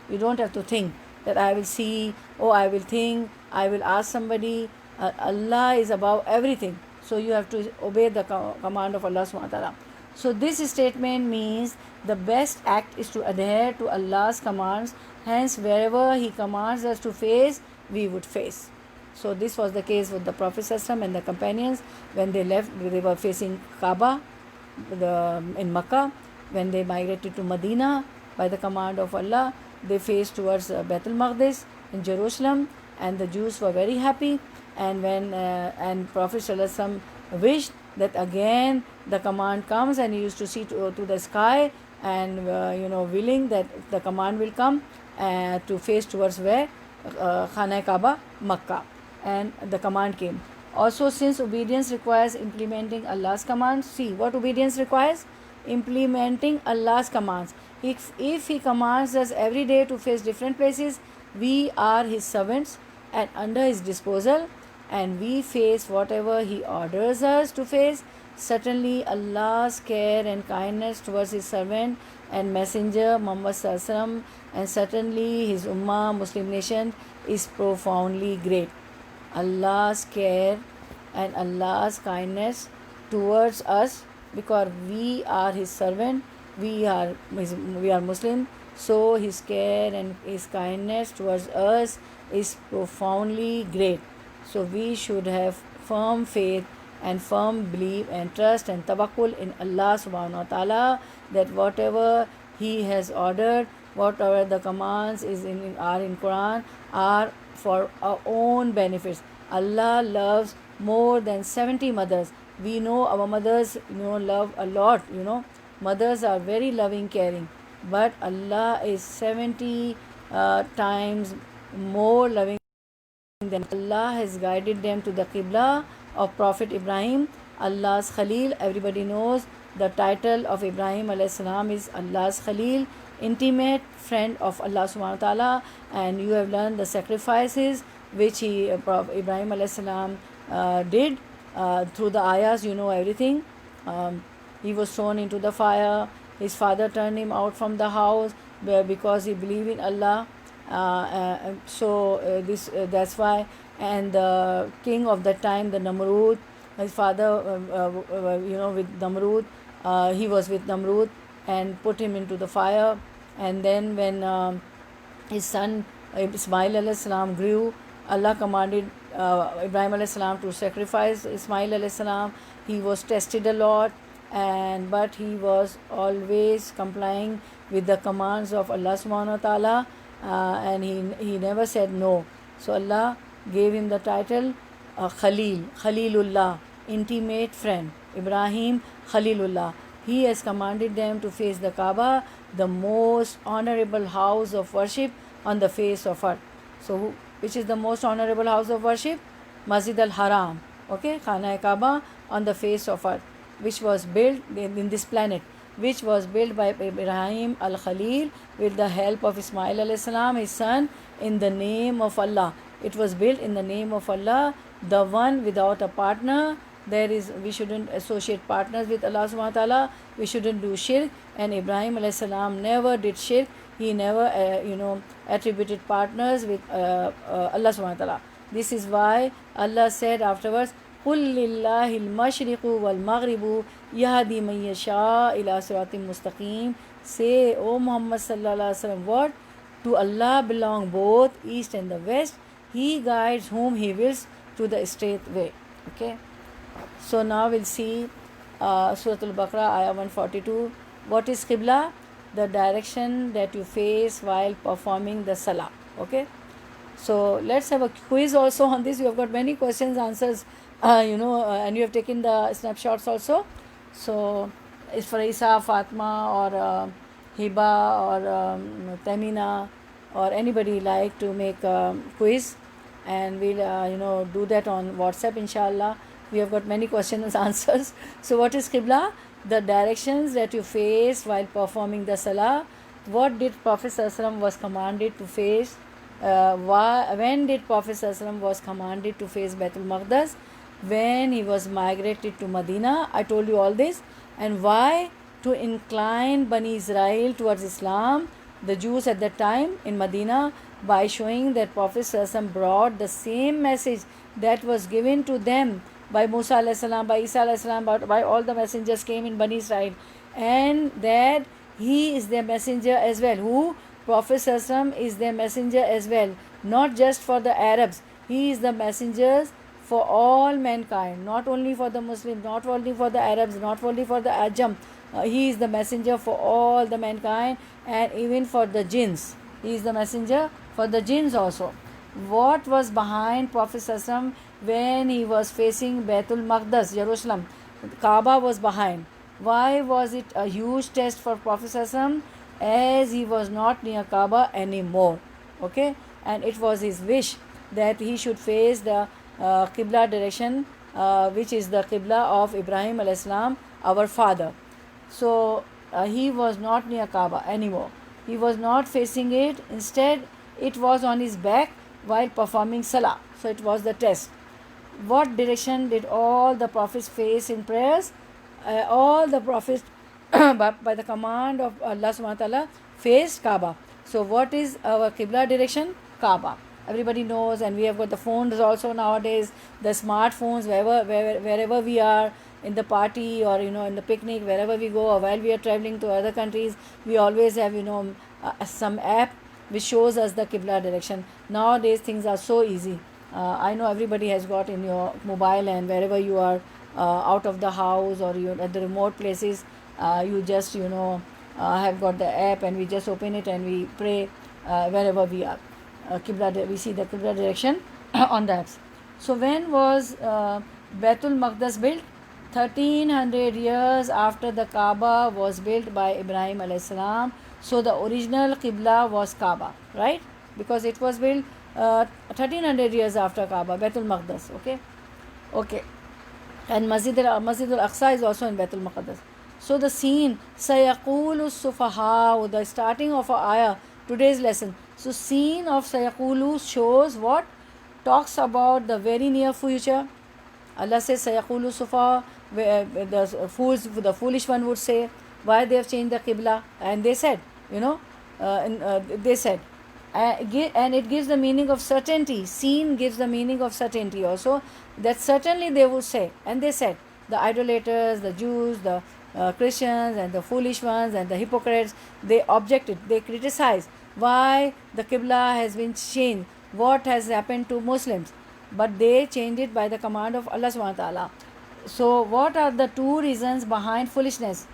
You don't have to think that I will see, I will think, I will ask somebody. Allah is above everything, so you have to obey the command of Allah subhanahu wa ta'ala. So this statement means the best act is to adhere to Allah's commands. Hence, wherever He commands us to face, we would face. So this was the case with the Prophet ﷺ and the companions. When they left, they were facing Kaaba in Makkah. When they migrated to Medina by the command of Allah, they faced towards Baitul Maqdis in Jerusalem, and the Jews were very happy. And when Prophet ﷺ wished that again the command comes, and he used to see to the sky and willing that the command will come to face towards where? Khana Kaaba, Makkah. And the command came. Also, since obedience requires implementing Allah's commands, see what obedience requires? Implementing Allah's commands. If He commands us every day to face different places, we are His servants and under His disposal, and we face whatever He orders us to face. Certainly Allah's care and kindness towards His servant and Messenger Muhammad Sallallahu Alaihi Wasallam, and certainly his Ummah, Muslim nation, is profoundly great. Allah's care and Allah's kindness towards us, because we are his servant, we are Muslim, so his care and his kindness towards us is profoundly great. So we should have firm faith and firm belief and trust and tawakkul in Allah subhanahu wa ta'ala, that whatever he has ordered, whatever the commands are in Quran, are for our own benefits. Allah loves more than 70 mothers. We know our mothers, love a lot, Mothers are very loving, caring. But Allah is 70 times more loving than. Allah has guided them to the Qibla of Prophet Ibrahim, Allah's Khalil. Everybody knows the title of Ibrahim alayhi salam is Allah's Khalil, intimate friend of Allah subhanahu wa ta'ala. And you have learned the sacrifices which Ibrahim alayhi salam did through the ayahs. You know everything. He was thrown into the fire. His father turned him out from the house because he believed in Allah. That's why. And the king of that time, the Namrud, his father, with Namrud, he was with Namrud and put him into the fire. And then when his son Ismail alayhi salam grew, Allah commanded Ibrahim alayhi salam to sacrifice Ismail alayhi salam. He was tested a lot, but he was always complying with the commands of Allah subhanahu wa ta'ala, and he never said no. So Allah gave him the title Khalil, Khalilullah, intimate friend. Ibrahim Khalilullah. He has commanded them to face the Kaaba, the most honorable house of worship on the face of earth. So which is the most honorable house of worship? Masjid al-Haram, okay, Khana Kaaba on the face of earth, which was built in this planet, which was built by Ibrahim al-Khalil with the help of Ismail alayhi salam, his son, in the name of Allah. It was built in the name of Allah, the one without a partner. We shouldn't associate partners with Allah subhanahu wa ta'ala. We shouldn't do shirk, and Ibrahim alayhi salam never did shirk. He never attributed partners with Allah subhanahu wa ta'ala. This is why Allah said afterwards, قُلْ لِلَّهِ الْمَشْرِقُ وَالْمَغْرِبُ يَهْدِي مَن يَشَاءُ إِلَى صِرَاطٍ مُسْتَقِيمٍ. Say, O Muhammad sallallahu alaihi wasallam, what? To Allah belong both east and the west. He guides whom He wills to the straight way. Okay. So now we'll see Surah Al-Baqarah, ayah 142. What is Qibla? The direction that you face while performing the Salah. Okay. So let's have a quiz also on this. You have got many questions, answers, and you have taken the snapshots also. So it's for Isa, Fatma, or Hiba, or Tamina, or anybody like to make a quiz, and we'll do that on WhatsApp, inshallah. We have got many questions and answers. So what is Qibla? The directions that you face while performing the Salah. What did Prophet ﷺ was commanded to face? When did Prophet ﷺ was commanded to face Baitul Maqdas? When he was migrated to Medina. I told you all this. And why? To incline Bani Israel towards Islam, the Jews at that time in Medina, by showing that Prophet ﷺ brought the same message that was given to them by Musa alayhi salam, by Isa alayhi salam, by all the messengers came in Bani Israel, and that he is their messenger as well. Who? Prophet ﷺ is their messenger as well, not just for the Arabs. He is the messenger for all mankind, not only for the Muslims, not only for the Arabs, not only for the Ajam. He is the messenger for all the mankind, and even for the jinns. He is the messenger for the jinns also. What was behind Prophet ﷺ when he was facing Baitul Maqdas, Jerusalem? Kaaba was behind. Why was it a huge test for Prophet ﷺ? As he was not near Kaaba anymore. Okay, and it was his wish that he should face the Qibla direction, which is the Qibla of Ibrahim alayhi salam, our father. So he was not near Kaaba anymore. He was not facing it. Instead, it was on his back while performing Salah. So it was the test. What direction did all the prophets face in prayers? All the prophets but by the command of Allah subhanahu wa ta'ala, faced Kaaba. So what is our Qibla direction? Kaaba. Everybody knows, and we have got the phones also nowadays, the smartphones, wherever we are, in the party or in the picnic, wherever we go, or while we are traveling to other countries, we always have some app which shows us the Qibla direction. Nowadays things are so easy. I know everybody has got in your mobile, and wherever you are, out of the house or you at the remote places, you just have got the app, and we just open it and we pray wherever we are. We see the Qibla direction on that. So when was Baitul Maqdas built? 1300 years after the Kaaba was built by Ibrahim alayhi salam. So the original Qibla was Kaaba, right? Because it was built 1300 years after Kaaba, Baitul Maqdas. Okay. And Masjid al-Aqsa is also in Baitul Maqdas. So the scene, Sayaqulu Sufaha, the starting of our ayah, today's lesson. So scene of Sayaqulu shows what? Talks about the very near future. Allah says Sayaqulu Sufaha, the foolish one would say, why they have changed the Qibla? And they said, they said, and it gives the meaning of certainty. Seen gives the meaning of certainty also, that certainly they would say. And they said, the idolaters, the Jews, the Christians, and the foolish ones, and the hypocrites, they objected, they criticized why the Qibla has been changed, what has happened to Muslims. But they changed it by the command of Allah subhanahu wa ta'ala. So what are the two reasons behind foolishness?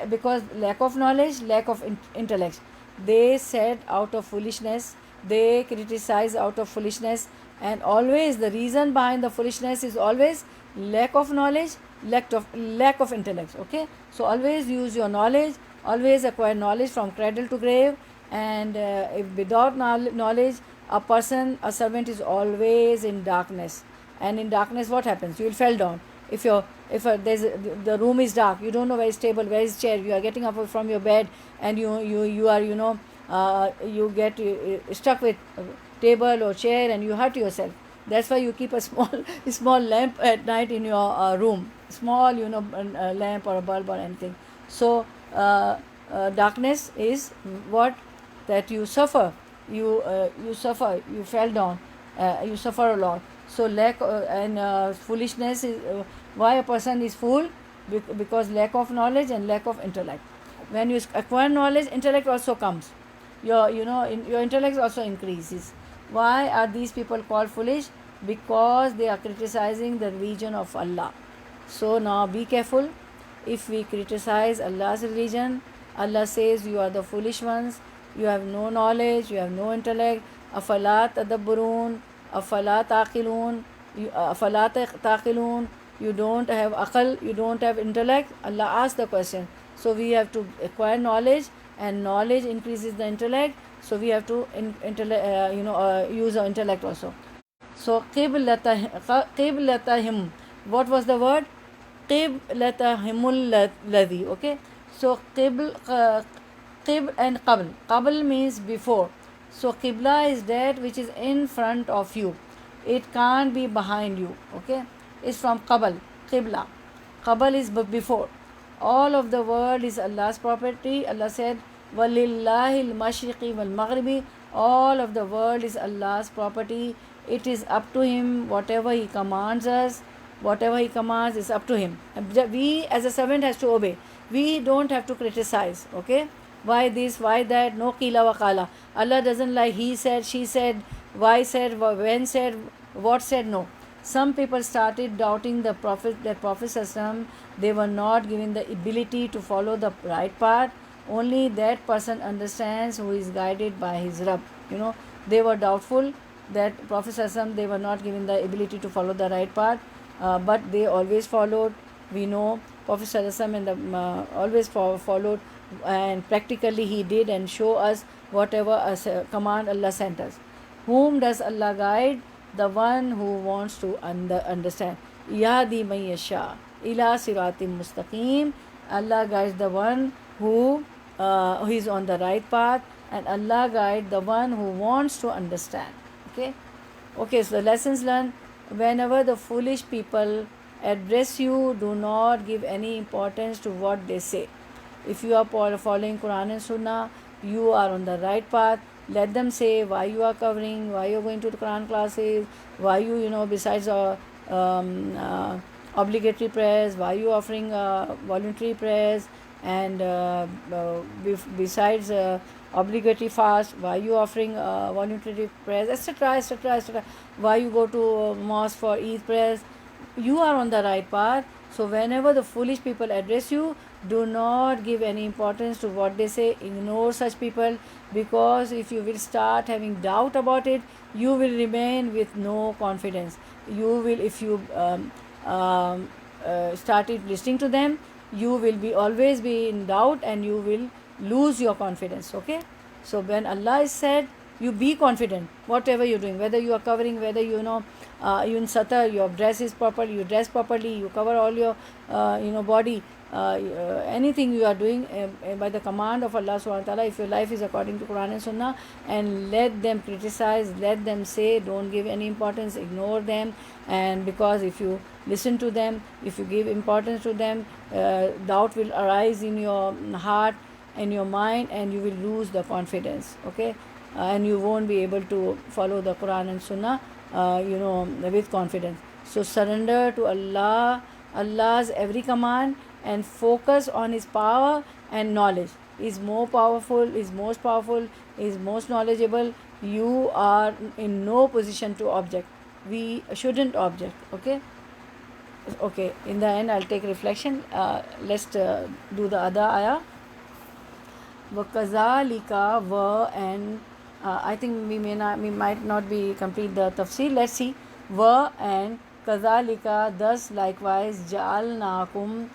Because lack of knowledge, lack of intellect. They said out of foolishness, they criticize out of foolishness, and always the reason behind the foolishness is always lack of knowledge, lack of intellect. Okay, so always use your knowledge, always acquire knowledge from cradle to grave. And if without knowledge, a servant is always in darkness. And in darkness, what happens? You will fall down. If the room is dark, you don't know where is table, where is chair, you are getting up from your bed, and you are you get stuck with table or chair, and you hurt yourself. That's why you keep a small lamp at night in your room, small lamp or a bulb or anything. So darkness is what? That you suffer, you suffer, you fell down, you suffer a lot. So lack and foolishness is why a person is fool, because lack of knowledge and lack of intellect. When you acquire knowledge, intellect also comes. Your intellect also increases. Why are these people called foolish? Because they are criticizing the religion of Allah. So now be careful. If we criticize Allah's religion, Allah says you are the foolish ones, you have no knowledge, you have no intellect. Afala tadabburun, afala taqilun, afala taqilun, you don't have aql, you don't have intellect. Allah asked the question. So we have to acquire knowledge, and knowledge increases the intellect. So we have to use our intellect also. So qiblatahim, what was the word? Qiblatahimul ladhi. Okay, so qib and qabl means before. So qibla is that which is in front of you, it can't be behind you. Okay, it's from qibla. Qabl is before. All of the world is Allah's property. Allah said, Walillahi al-mashriqi wal-maghribi. All of the world is Allah's property. It is up to Him. Whatever He commands us, whatever He commands is up to Him. We as a servant has to obey. We don't have to criticize. Okay, why this, why that? No qila wa qala. Allah doesn't like he said, she said, why said, when said, what said. No. Some people started doubting the Prophet, that Prophet ﷺ, they were not given the ability to follow the right path. Only that person understands who is guided by his Rabb. They were doubtful that Prophet ﷺ, they were not given the ability to follow the right path, but they always followed. We know Prophet ﷺ and always followed, and practically he did and show us whatever command Allah sent us. Whom does Allah guide? The one who wants to understand. Yahdi man yasha ila siratim mustaqim. Allah guides the one who is on the right path, and Allah guides the one who wants to understand. Okay, so the lessons learned. Whenever the foolish people address you, do not give any importance to what they say. if you are following Quran and Sunnah, you are on the right path. Let them say why you are covering, why you are going to the Quran classes, why you know, besides um, uh, obligatory prayers, why you offering voluntary prayers, and besides obligatory fast, why you offering voluntary prayers, etc., etc., etc., why you go to mosque for Eid prayers. You are on the right path. So whenever the foolish people address you, do not give any importance to what they say. Ignore such people, because if you will start having doubt about it, you will remain with no confidence. You will, if you started listening to them, you will be always be in doubt, and you will lose your confidence. Okay, so when Allah is said, you be confident whatever you're doing, whether you are covering, whether you know you in satar, your dress is proper, you dress properly, you cover all your body, anything you are doing by the command of Allah subhanahu wa ta'ala. If your life is according to Quran and Sunnah, and let them criticize, let them say, don't give any importance, ignore them. And because if you listen to them, if you give importance to them, doubt will arise in your heart and your mind, and you will lose the confidence. Okay, and you won't be able to follow the Quran and Sunnah with confidence. So surrender to Allah, Allah's every command, and focus on His power and knowledge. Is more powerful, is most powerful, is most knowledgeable. You are in no position to object. We shouldn't object. Okay, in the end I'll take reflection. Let's do the other ayah. Wakazalika wa, and I think we might not be complete the tafsir. Let's see. Wa and kazalika, thus likewise, ja'alnakum,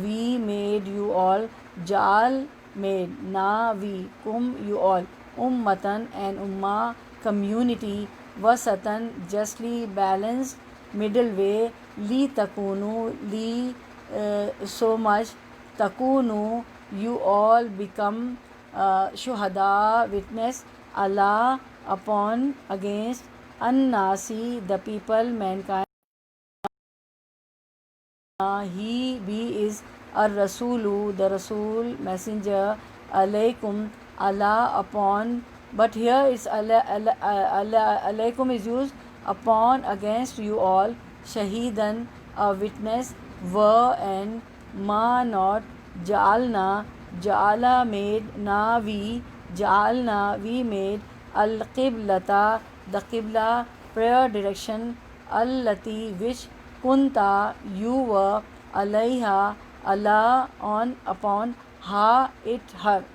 we made you all, ja'al made, na we, kum you all, ummatan and ummah, community, wasatan justly balanced, middle way, li takunu, li so much, takunu you all become shuhada, witness, Allah upon, against, an-nasi the people, mankind. He is ar-rasulu the Rasul, messenger, alaykum Allah upon, but here is alaykum is used, upon, against you all, shahidan a witness, wa and ma not, ja'alna ja'ala made, na we, ja'alna we made, al-qiblata the qibla, prayer direction, allati which, kunta you were, alayha Allah on, upon, ha it her,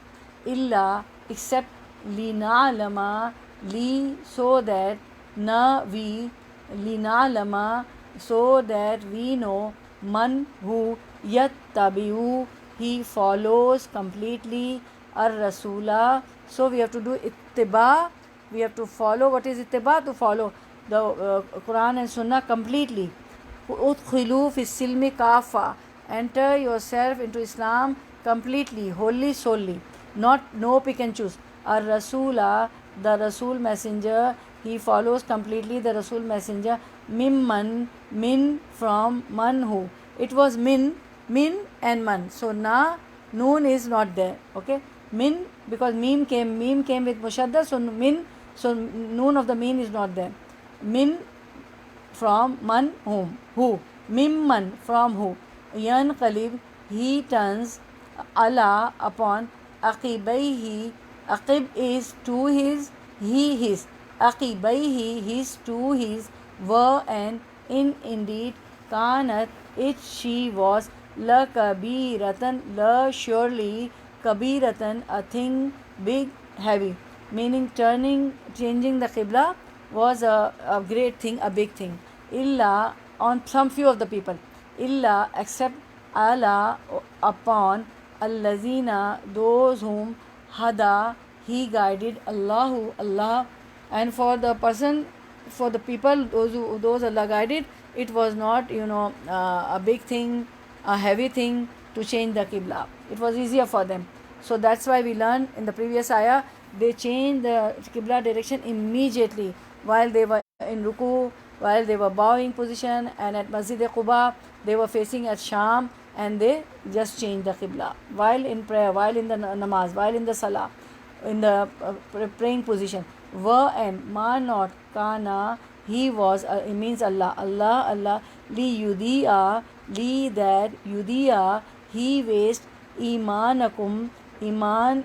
illa except, lina'lama li so that, na we, lina'lama so that we know, man who, yattabi'u he follows completely, ar-rasula. So we have to do ittiba, we have to follow. What is ittiba? To follow the Quran and Sunnah completely. Udkhilu fi silmi kafa, enter yourself into Islam completely, wholly, solely, not no pick and choose. Ar-rasula the Rasul messenger, he follows completely the Rasul messenger, mimman min from, man who, it was min and man, so na noon is not there. Okay, min, because meme came with mushadda, so min, so noon of the mean is not there. Min from, man whom, who, mimman from who, yanqalib he turns, ala upon, aqibaihi aqib is to his, he his, aqibaihi his to his, wa and in indeed, kanat it she was, la kabiratan la surely, kabiratan a thing big, heavy, meaning changing the qibla was a great thing, a big thing, illa on some few of the people, illa except, ala upon, allazina those whom, hada he guided, Allahu Allah, and for the person, for the people, those Allah guided, it was not a big thing, a heavy thing to change the qibla. It was easier for them. So that's why we learned in the previous ayah, they changed the qibla direction immediately while they were in ruku, while they were bowing position, and at Masjid Quba they were facing at Sham, and they just change the qibla while in prayer, while in the namaz, while in the salah, in the praying position. Wa and ma not kana, he was, it means Allah, Allah li yudiya, li that yudiya, he waste imanakum, iman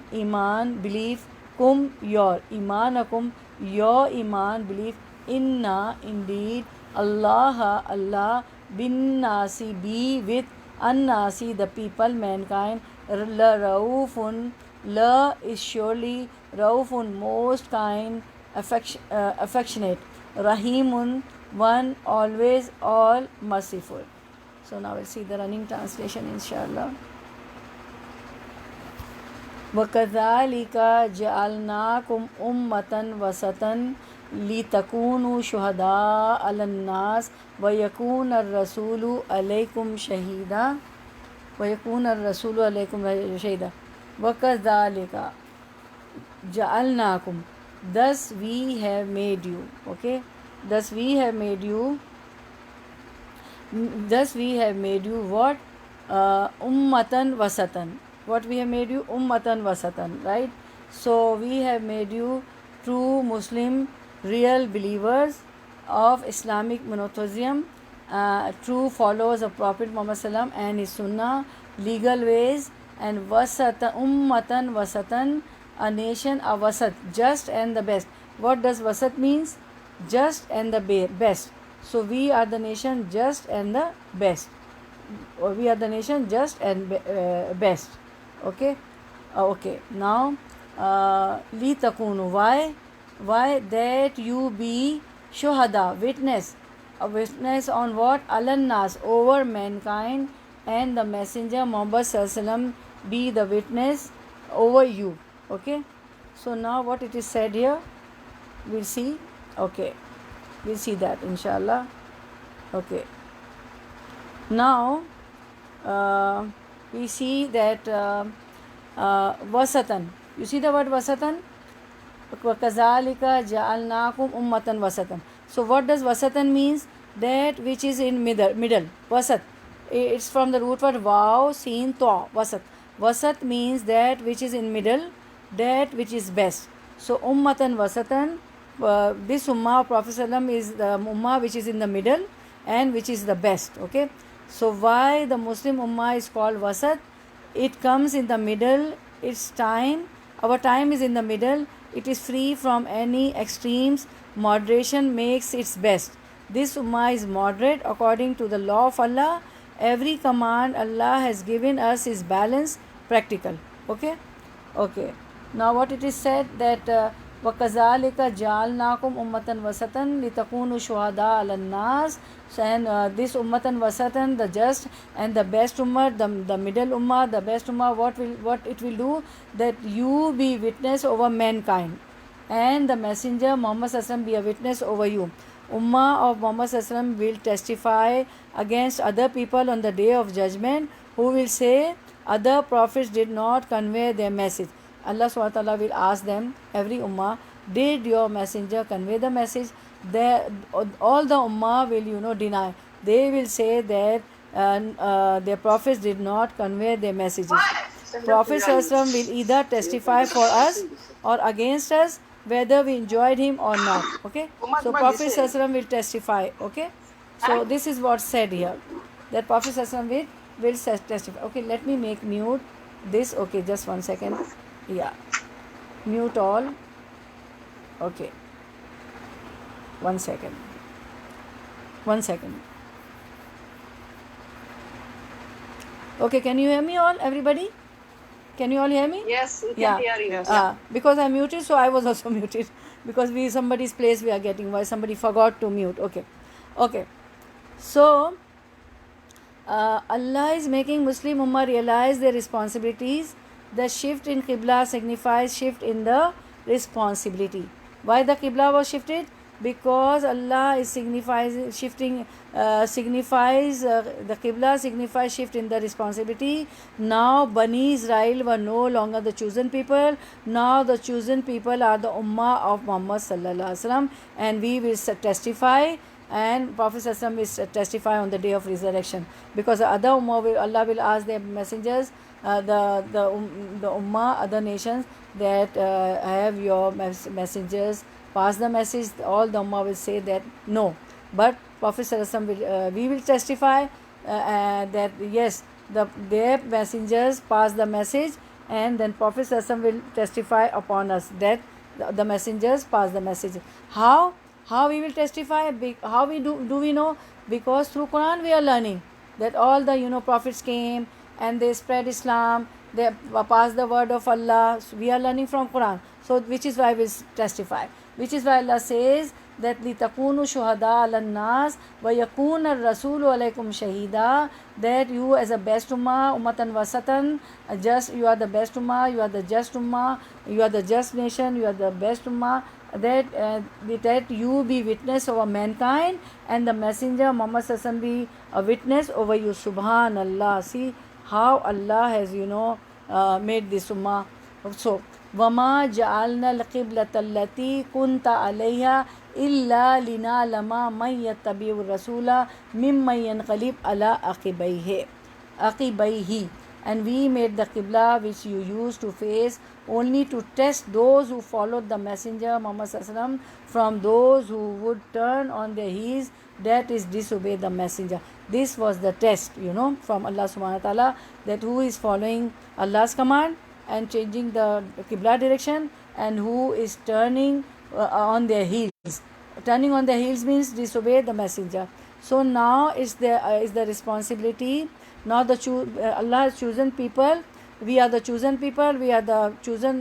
belief, kum your imanakum, your iman belief, inna indeed, Allah bin nasi be with annasi the people, mankind, la raufun, la is surely, raufun most kind, affectionate, rahimun one always all merciful. So now we'll see the running translation inshallah. وَكَذَلِكَ جَعَلْنَاكُمْ أُمَّةً وَسَطًا لِتَكُونُوا شُهَدَاءَ عَلَى النَّاسِ وَيَكُونَ الرَّسُولُ عَلَيْكُمْ شَهِيدًا وَكَذَلِكَ جَعَلْنَاكُمْ, thus we have made you, okay, thus we have made you what? Ummatan wasatan. What we have made you? Ummatan wasatan, right? So we have made you true Muslim, real believers of Islamic monotheism, true followers of Prophet Muhammad Sallam and his Sunnah, legal ways, and wasatan, ummatan wasatan, a nation, a wasat, just and the best. What does wasat means? Just and the best. So we are the nation just and the best. We are the nation just and best. Okay. Okay. Now, li takunu. Why? Why that you be shuhada, witness. A witness on what? Alan nas, over mankind, and the messenger Muhammad Sallallahu be the witness over you. Okay. So now what it is said here, we'll see. Okay. We'll see that inshallah. Okay. Now we see that wasatan. You see the word wasatan? وَكَذَلِكَ جَعَلْنَاكُمْ أُمَّةً وَسَطًا. So what does wasatan means? That which is in middle. Wasat. It's from the root word waw, sin, ta. Wasat. Wasat means that which is in middle, that which is best. So ummatan wasatan. This ummah of Prophet ﷺ is the ummah which is in the middle and which is the best. Okay. So why the Muslim ummah is called wasat? It comes in the middle. Its time, our time is in the middle. It is free from any extremes. Moderation makes its best. This ummah is moderate according to the law of Allah. Every command Allah has given us is balanced, practical. Okay. Okay. Now what it is said that وَكَذَلِكَ جَعَلْنَاكُمْ أُمَّةً وَسَطًا لِتَكُونُوا شُهَدَاءَ عَلَى النَّاسِ. And this ummatan wasatan, the just and the best ummah, the middle ummah, the best ummah, what it will do? That you be witness over mankind, and the messenger Muhammad Sallallahu be a witness over you. Ummah of Muhammad Sallallahu will testify against other people on the day of judgment, who will say other prophets did not convey their message. Allah SWT will ask them, every ummah, did your messenger convey the message? All the ummah will deny. They will say that their prophets did not convey their messages. Prophet ﷺ will either testify for us or against us, whether we enjoyed him or not. Okay. So Prophet ﷺ will testify. Okay. So this is what's said here, that Prophet ﷺ will testify. Okay. Let me make mute this. Okay. Just 1 second. Yeah. Mute all. Okay. 1 second. 1 second. Okay, can you hear me all, everybody? Can you all hear me? Yes, we can hear you. Yes. Because I muted, so I was also muted. Because somebody's place we are getting, why somebody forgot to mute. Okay. Okay. So, Allah is making Muslim Ummah realize their responsibilities. The shift in Qibla signifies shift in the responsibility. Why the Qibla was shifted? Because Allah is signifies the Qibla signifies shift in the responsibility. Now Bani Israel were no longer the chosen people. Now the chosen people are the Ummah of Muhammad Sallallahu Alaihi Wasallam, and we will testify and Prophet ﷺ will testify on the day of resurrection, because the other ummah will, Allah will ask their messengers, the ummah, other nations, that have your messengers pass the message. All the ummah will say that no, but Prophet ﷺ will, we will testify that yes, their messengers pass the message, and then Prophet ﷺ will testify upon us that the messengers pass the message. How we will testify? How we do we know? Because through Quran we are learning that all the prophets came and they spread Islam, they passed the word of Allah. So we are learning from Quran. So which is why we testify. Which is why Allah says that litakunu shuhada ala nas wa yakuna rasulu alaykum shahida, that you as a best ummah, ummatan wasatan, you are the best ummah, you are the just ummah, you are the just nation, you are the best ummah, that you be witness over mankind, and the messenger Muhammad Sallallahu be a witness over you. Subhanallah. See how Allah has made this ummah. So वमा जअलना क़िबलत अल्लती कुन्त अलैहा इल्ला लिनअलमा मन यत्तबिउर रसूला मिम्मन यनक़लिब अला अक़िबैहि, and we made the qibla which you used to face only to test those who followed the messenger Muhammad Sallallahu from those who would turn on their heels, that is disobey the messenger. This was the test from Allah subhanahu wa ta'ala, that who is following Allah's command and changing the qibla direction, and who is turning on their heels. Turning on their heels means disobey the messenger. So now is the responsibility. Now Allah has chosen people. We are the chosen people. We are the chosen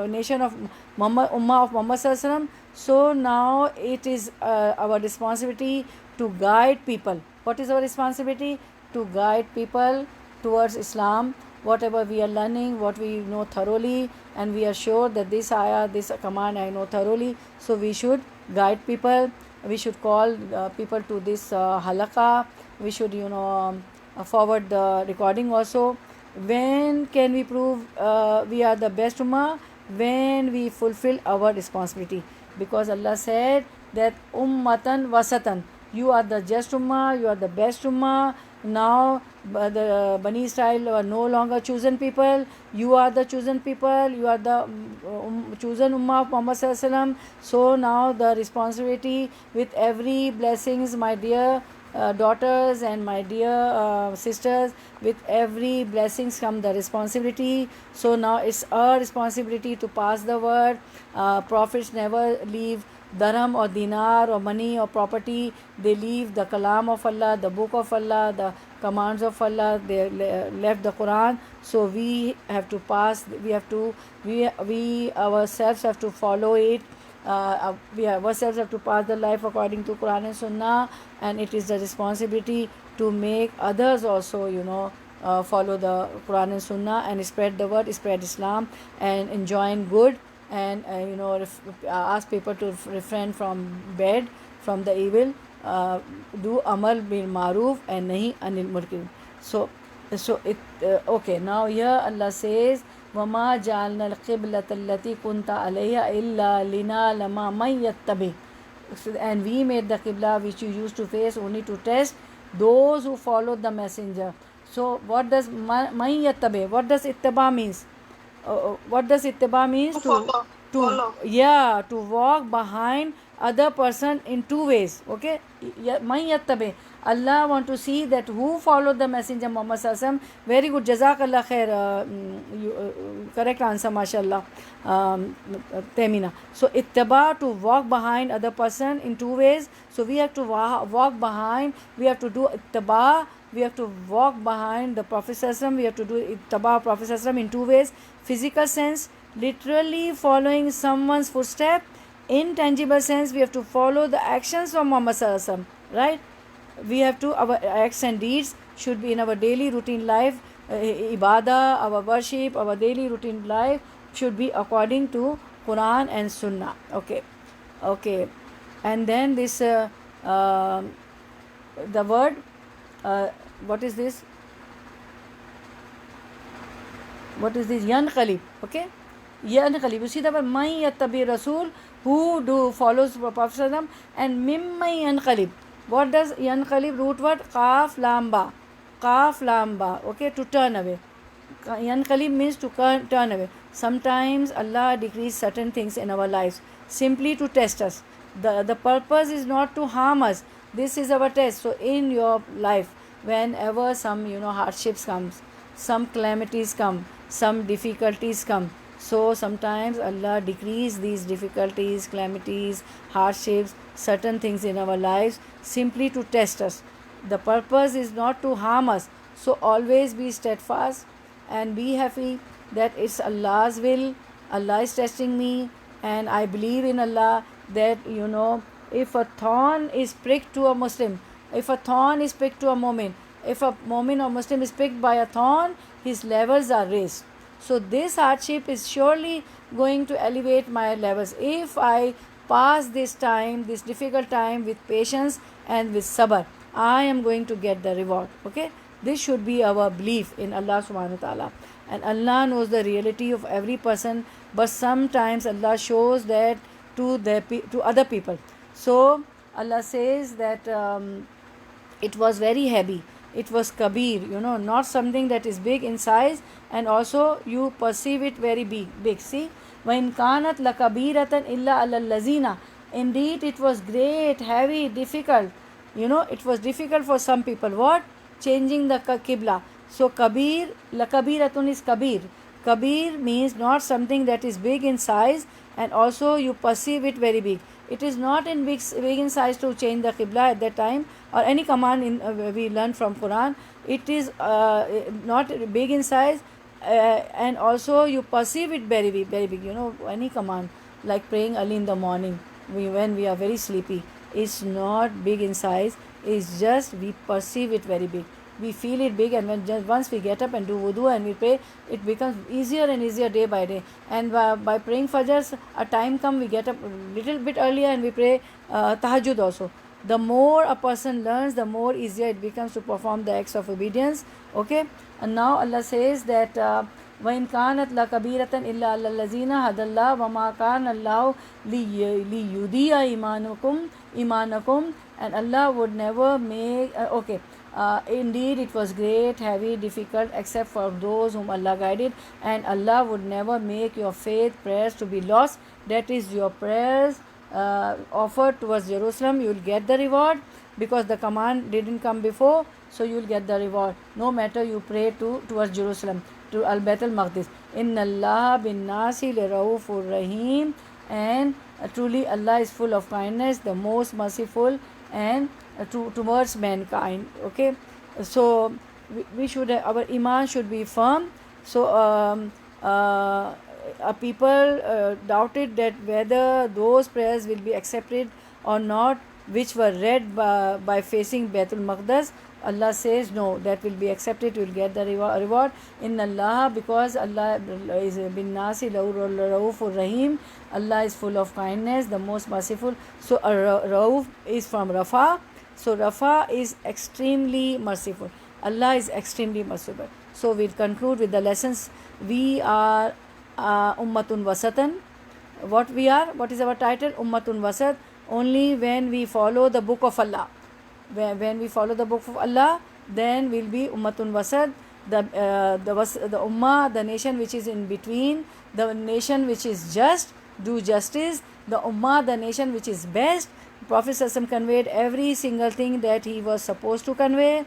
nation of Ummah of Muhammad Sallallahu Alaihi Wasallam. So now it is our responsibility to guide people. What is our responsibility? To guide people towards Islam. Whatever we are learning, what we know thoroughly, and we are sure that this ayah, this command I know thoroughly, so we should guide people. We should call people to this halaqah. We should forward the recording also. When can we prove we are the best ummah? When we fulfill our responsibility, because Allah said that ummatan wasatan, you are the just ummah, you are the best ummah. Now the Bani Israel are no longer chosen people. You are the chosen people. You are the chosen ummah of Muhammad Sallallahu Alaihi Wasallam. So now the responsibility with every blessings, my dear daughters and my dear sisters, with every blessings come the responsibility. So now it's our responsibility to pass the word. Prophets never leave dirham or dinar or money or property. They leave the kalam of Allah, the book of Allah, the commands of Allah. They left the Quran. So we have to pass, we ourselves have to follow it. We ourselves have to pass the life according to Quran and Sunnah, and it is the responsibility to make others also follow the Quran and Sunnah and spread the word, spread Islam, and enjoin good, and ask people to refrain from bad, from the evil, do amal bil maruf and nahi anil munkar. So it okay, now here Allah says وَمَا جَعَلْنَا الْقِبْلَةَ الَّتِي كُنْتَ عَلَيْهَا إِلَّا لِنَعْلَمَ مَن يَتَّبِعُ, and we made the qibla which you used to face only to test those who followed the messenger. So what does man yattabi, what does ittiba means? What does ittiba means? Follow. Yeah, to walk behind other person in two ways. Okay, man yattabi, Allah want to see that who followed the messenger Muhammad Sallallahu Alaihi Wasallam. Very good, jazakallah khair. Correct answer, mashallah, Temina. So ittiba, to walk behind other person in two ways. So we have to walk behind, we have to do ittiba, we have to walk behind the Prophet Sallallahu Alaihi Wasallam. We have to do ittiba of Prophet Sallallahu Alaihi Wasallam in two ways: physical sense, literally following someone's footstep; intangible sense, we have to follow the actions of Muhammad Sallallahu Alaihi Wasallam, right? We have to, our acts and deeds should be in our daily routine life, ibadah, our worship, our daily routine life should be according to Quran and Sunnah. Okay, and then this the word, what is this? Yanqalib. Okay, Yanqalib. You see the word man yattabi rasul. who do follows Prophet ﷺ, and mimma yanqalib. What does yanqalib root word? Qaf lamba. Qaf lamba. Okay, to turn away. Yanqalib means to turn away. Sometimes Allah decrees certain things in our lives simply to test us. The purpose is not to harm us. This is our test. So in your life, whenever some hardships comes, some calamities come, some difficulties come, so sometimes Allah decrees these difficulties, calamities, hardships, certain things in our lives simply to test us. The purpose is not to harm us. So always be steadfast and be happy that it's Allah's will. Allah is testing me, and I believe in Allah that if a thorn is pricked to a Muslim, if a thorn is pricked to a Mu'min, if a Mu'min or Muslim is pricked by a thorn, his levels are raised. So this hardship is surely going to elevate my levels. If I pass this time, this difficult time with patience and with sabr, I am going to get the reward. Okay, this should be our belief in Allah subhanahu wa ta'ala. And Allah knows the reality of every person, but sometimes Allah shows that to other people. So Allah says that it was very heavy, it was kabir, not something that is big in size, and also you perceive it very big. See, when kanat la kabiratan illa alal lazina, indeed it was great, heavy, difficult. It was difficult for some people. What? Changing the qibla. So kabir, la kabiratun is kabir. Kabir means not something that is big in size, and also you perceive it very big. It is not in big in size to change the qibla at that time, or any command we learn from Quran. It is not big in size, and also you perceive it very big. Any command like praying early in the morning, when we are very sleepy, is not big in size. It's just we perceive it very big. We feel it big, and once we get up and do wudu and we pray, it becomes easier and easier day by day. And by praying fajr, a time come we get up a little bit earlier and we pray tahajjud also. The more a person learns, the more easier it becomes to perform the acts of obedience. Okay, and now Allah says that وَإِنْ كَانَتْ لَكَبِيرَةً إِلَّا عَلَى الَّذِينَ هَدَى اللَّهُ وَمَا كَانَ اللَّهُ لِيُضِيعَ إِيمَانَكُمْ. And Allah would never make indeed it was great, heavy, difficult, except for those whom Allah guided, and Allah would never make your faith prayers to be lost. That is, your prayers offered towards Jerusalem, you will get the reward, because the command didn't come before, so you will get the reward no matter you pray towards Jerusalem, to Al-Bayt al-Maqdis. Inna Allah bin nasi liraufur rahim. And truly Allah is full of kindness, the most merciful, and towards mankind. Okay, so we should our iman should be firm. So people doubted that whether those prayers will be accepted or not, which were read by facing Baitul Maqdis. Allah says no, that will be accepted, you will get the reward. In Allah, because Allah is bin nasi raufur rahim, Allah is full of kindness, the most merciful. So rauf is from Rafa. So Rafa is extremely merciful. Allah is extremely merciful. So we'll conclude with the lessons. We are Ummatun Wasatan. What we are? What is our title? Ummatun Wasat. Only when we follow the book of Allah. When we follow the book of Allah, then we'll be Ummatun Wasat. The Ummah, the nation which is in between, the nation which is just, do justice. The Ummah, the nation which is best. Prophet ﷺ conveyed every single thing that he was supposed to convey.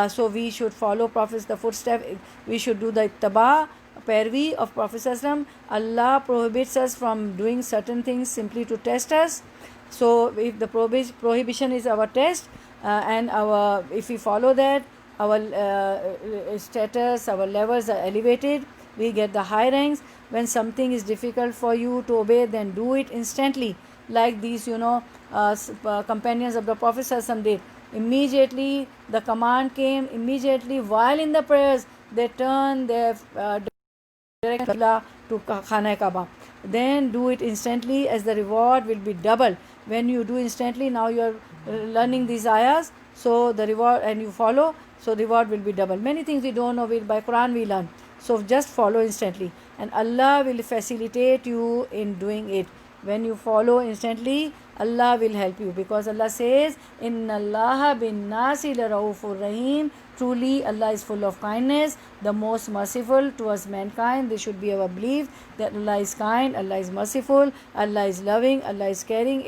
So we should follow Prophet's the footstep. We should do the ittaba, pairwi of Prophet ﷺ. Allah prohibits us from doing certain things simply to test us. So if the prohibition is our test, and if we follow that, our status, our levels are elevated. We get the high ranks. When something is difficult for you to obey, then do it instantly. Like these, companions of the Prophet ﷺ did. Immediately the command came. Immediately while in the prayers, they turned their direction to Khana Kaaba. Then do it instantly, as the reward will be double. When you do instantly, now you are learning these ayahs, so the reward, and you follow, so reward will be double. Many things we don't know, by Quran we learn. So just follow instantly, and Allah will facilitate you in doing it. when you follow instantly, Allah will help you, because Allah says, Inna Allah bin nasi la raufur rahim. Truly, Allah is full of kindness, the most merciful towards mankind. This should be our belief that Allah is kind, Allah is merciful, Allah is loving, Allah is caring.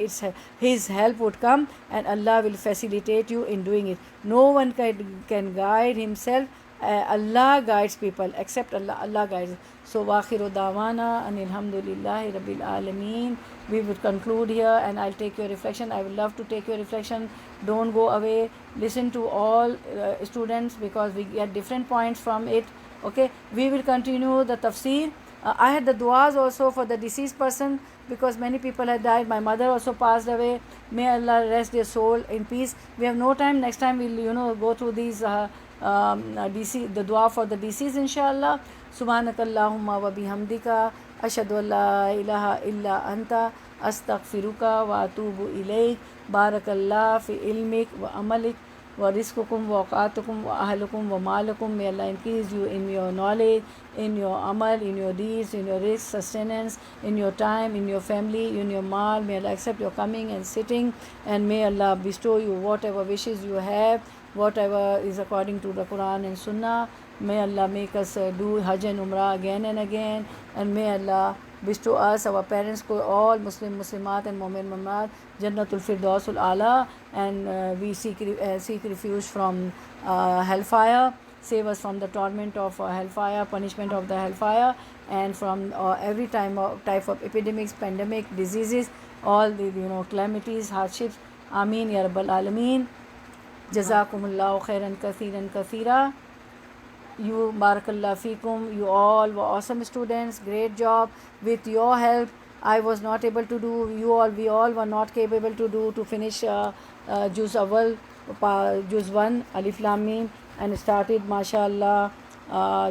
His help would come, and Allah will facilitate you in doing it. No one can guide himself. Allah guides people except Allah. Allah guides. So, Wakhiru Dawana and Alhamdulillahi Rabbil Alameen. We would conclude here, and I'll take your reflection. I would love to take your reflection. Don't go away. Listen to all students, because we get different points from it. Okay, we will continue the tafsir. I had the duas also for the deceased person, because many people had died. My mother also passed away. May Allah rest their soul in peace. We have no time. Next time we'll go through these the dua for the deceased, inshallah. Subhanakallahumma wa bihamdika ashhadu an la ilaha illa anta astaghfiruka wa atubu ilayk. Barakallah fi ilmik wa amalik wa rizqukum wa awqatukum wa ahlukum wa malakum. May Allah increase you in your knowledge, in your amal, in your deeds, in your risk, sustenance, in your time, in your family, in your mal. May Allah accept your coming and sitting, and may Allah bestow you whatever wishes you have, whatever is according to the Quran and Sunnah. May Allah make us do Hajj and Umrah again and again, and may Allah bestow us, our parents, all Muslimat and Mu'min Mu'minat, Jannatul Firdausul Ala, and we seek refuge from hellfire. Save us from the torment of hellfire, punishment of the hellfire, and from every type of epidemics, pandemic, diseases, all the calamities, hardships. Ameen ya Rabbal Alameen. Jazakumullahu khairan kathiran kathira. You, barakallah fikum, you all were awesome students, great job. With your help, I was not able to do, we all were not capable to finish Juz Awal, Juz 1, Alif Lam Mim, and started, mashallah,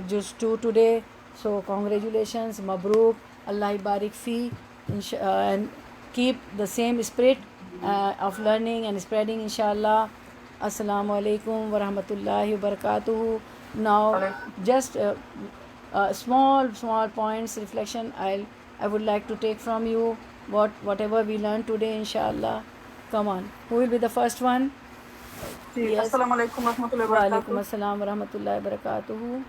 Juz 2 today. So congratulations, Mabruk, Allah barik fi, and keep the same spirit of learning and spreading, inshallah. Assalamu alaikum wa rahmatullahi wa barakatuhu. Now, just small points reflection I would like to take from you, whatever we learned today, inshallah. Come on, who will be the first one? Yes. Assalamu alaikum wa rahmatullahi wa barakatuh. Wa alaikum assalam wa rahmatullahi wa barakatuhu.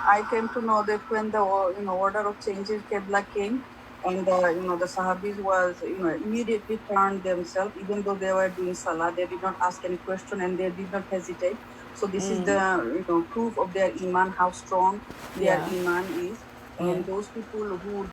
I came to know that when the order of changes Qibla came, and the Sahabis was immediately turned themselves, even though they were doing Salah, they did not ask any question and they did not hesitate. So this is the proof of their iman, how strong their iman is, and those people who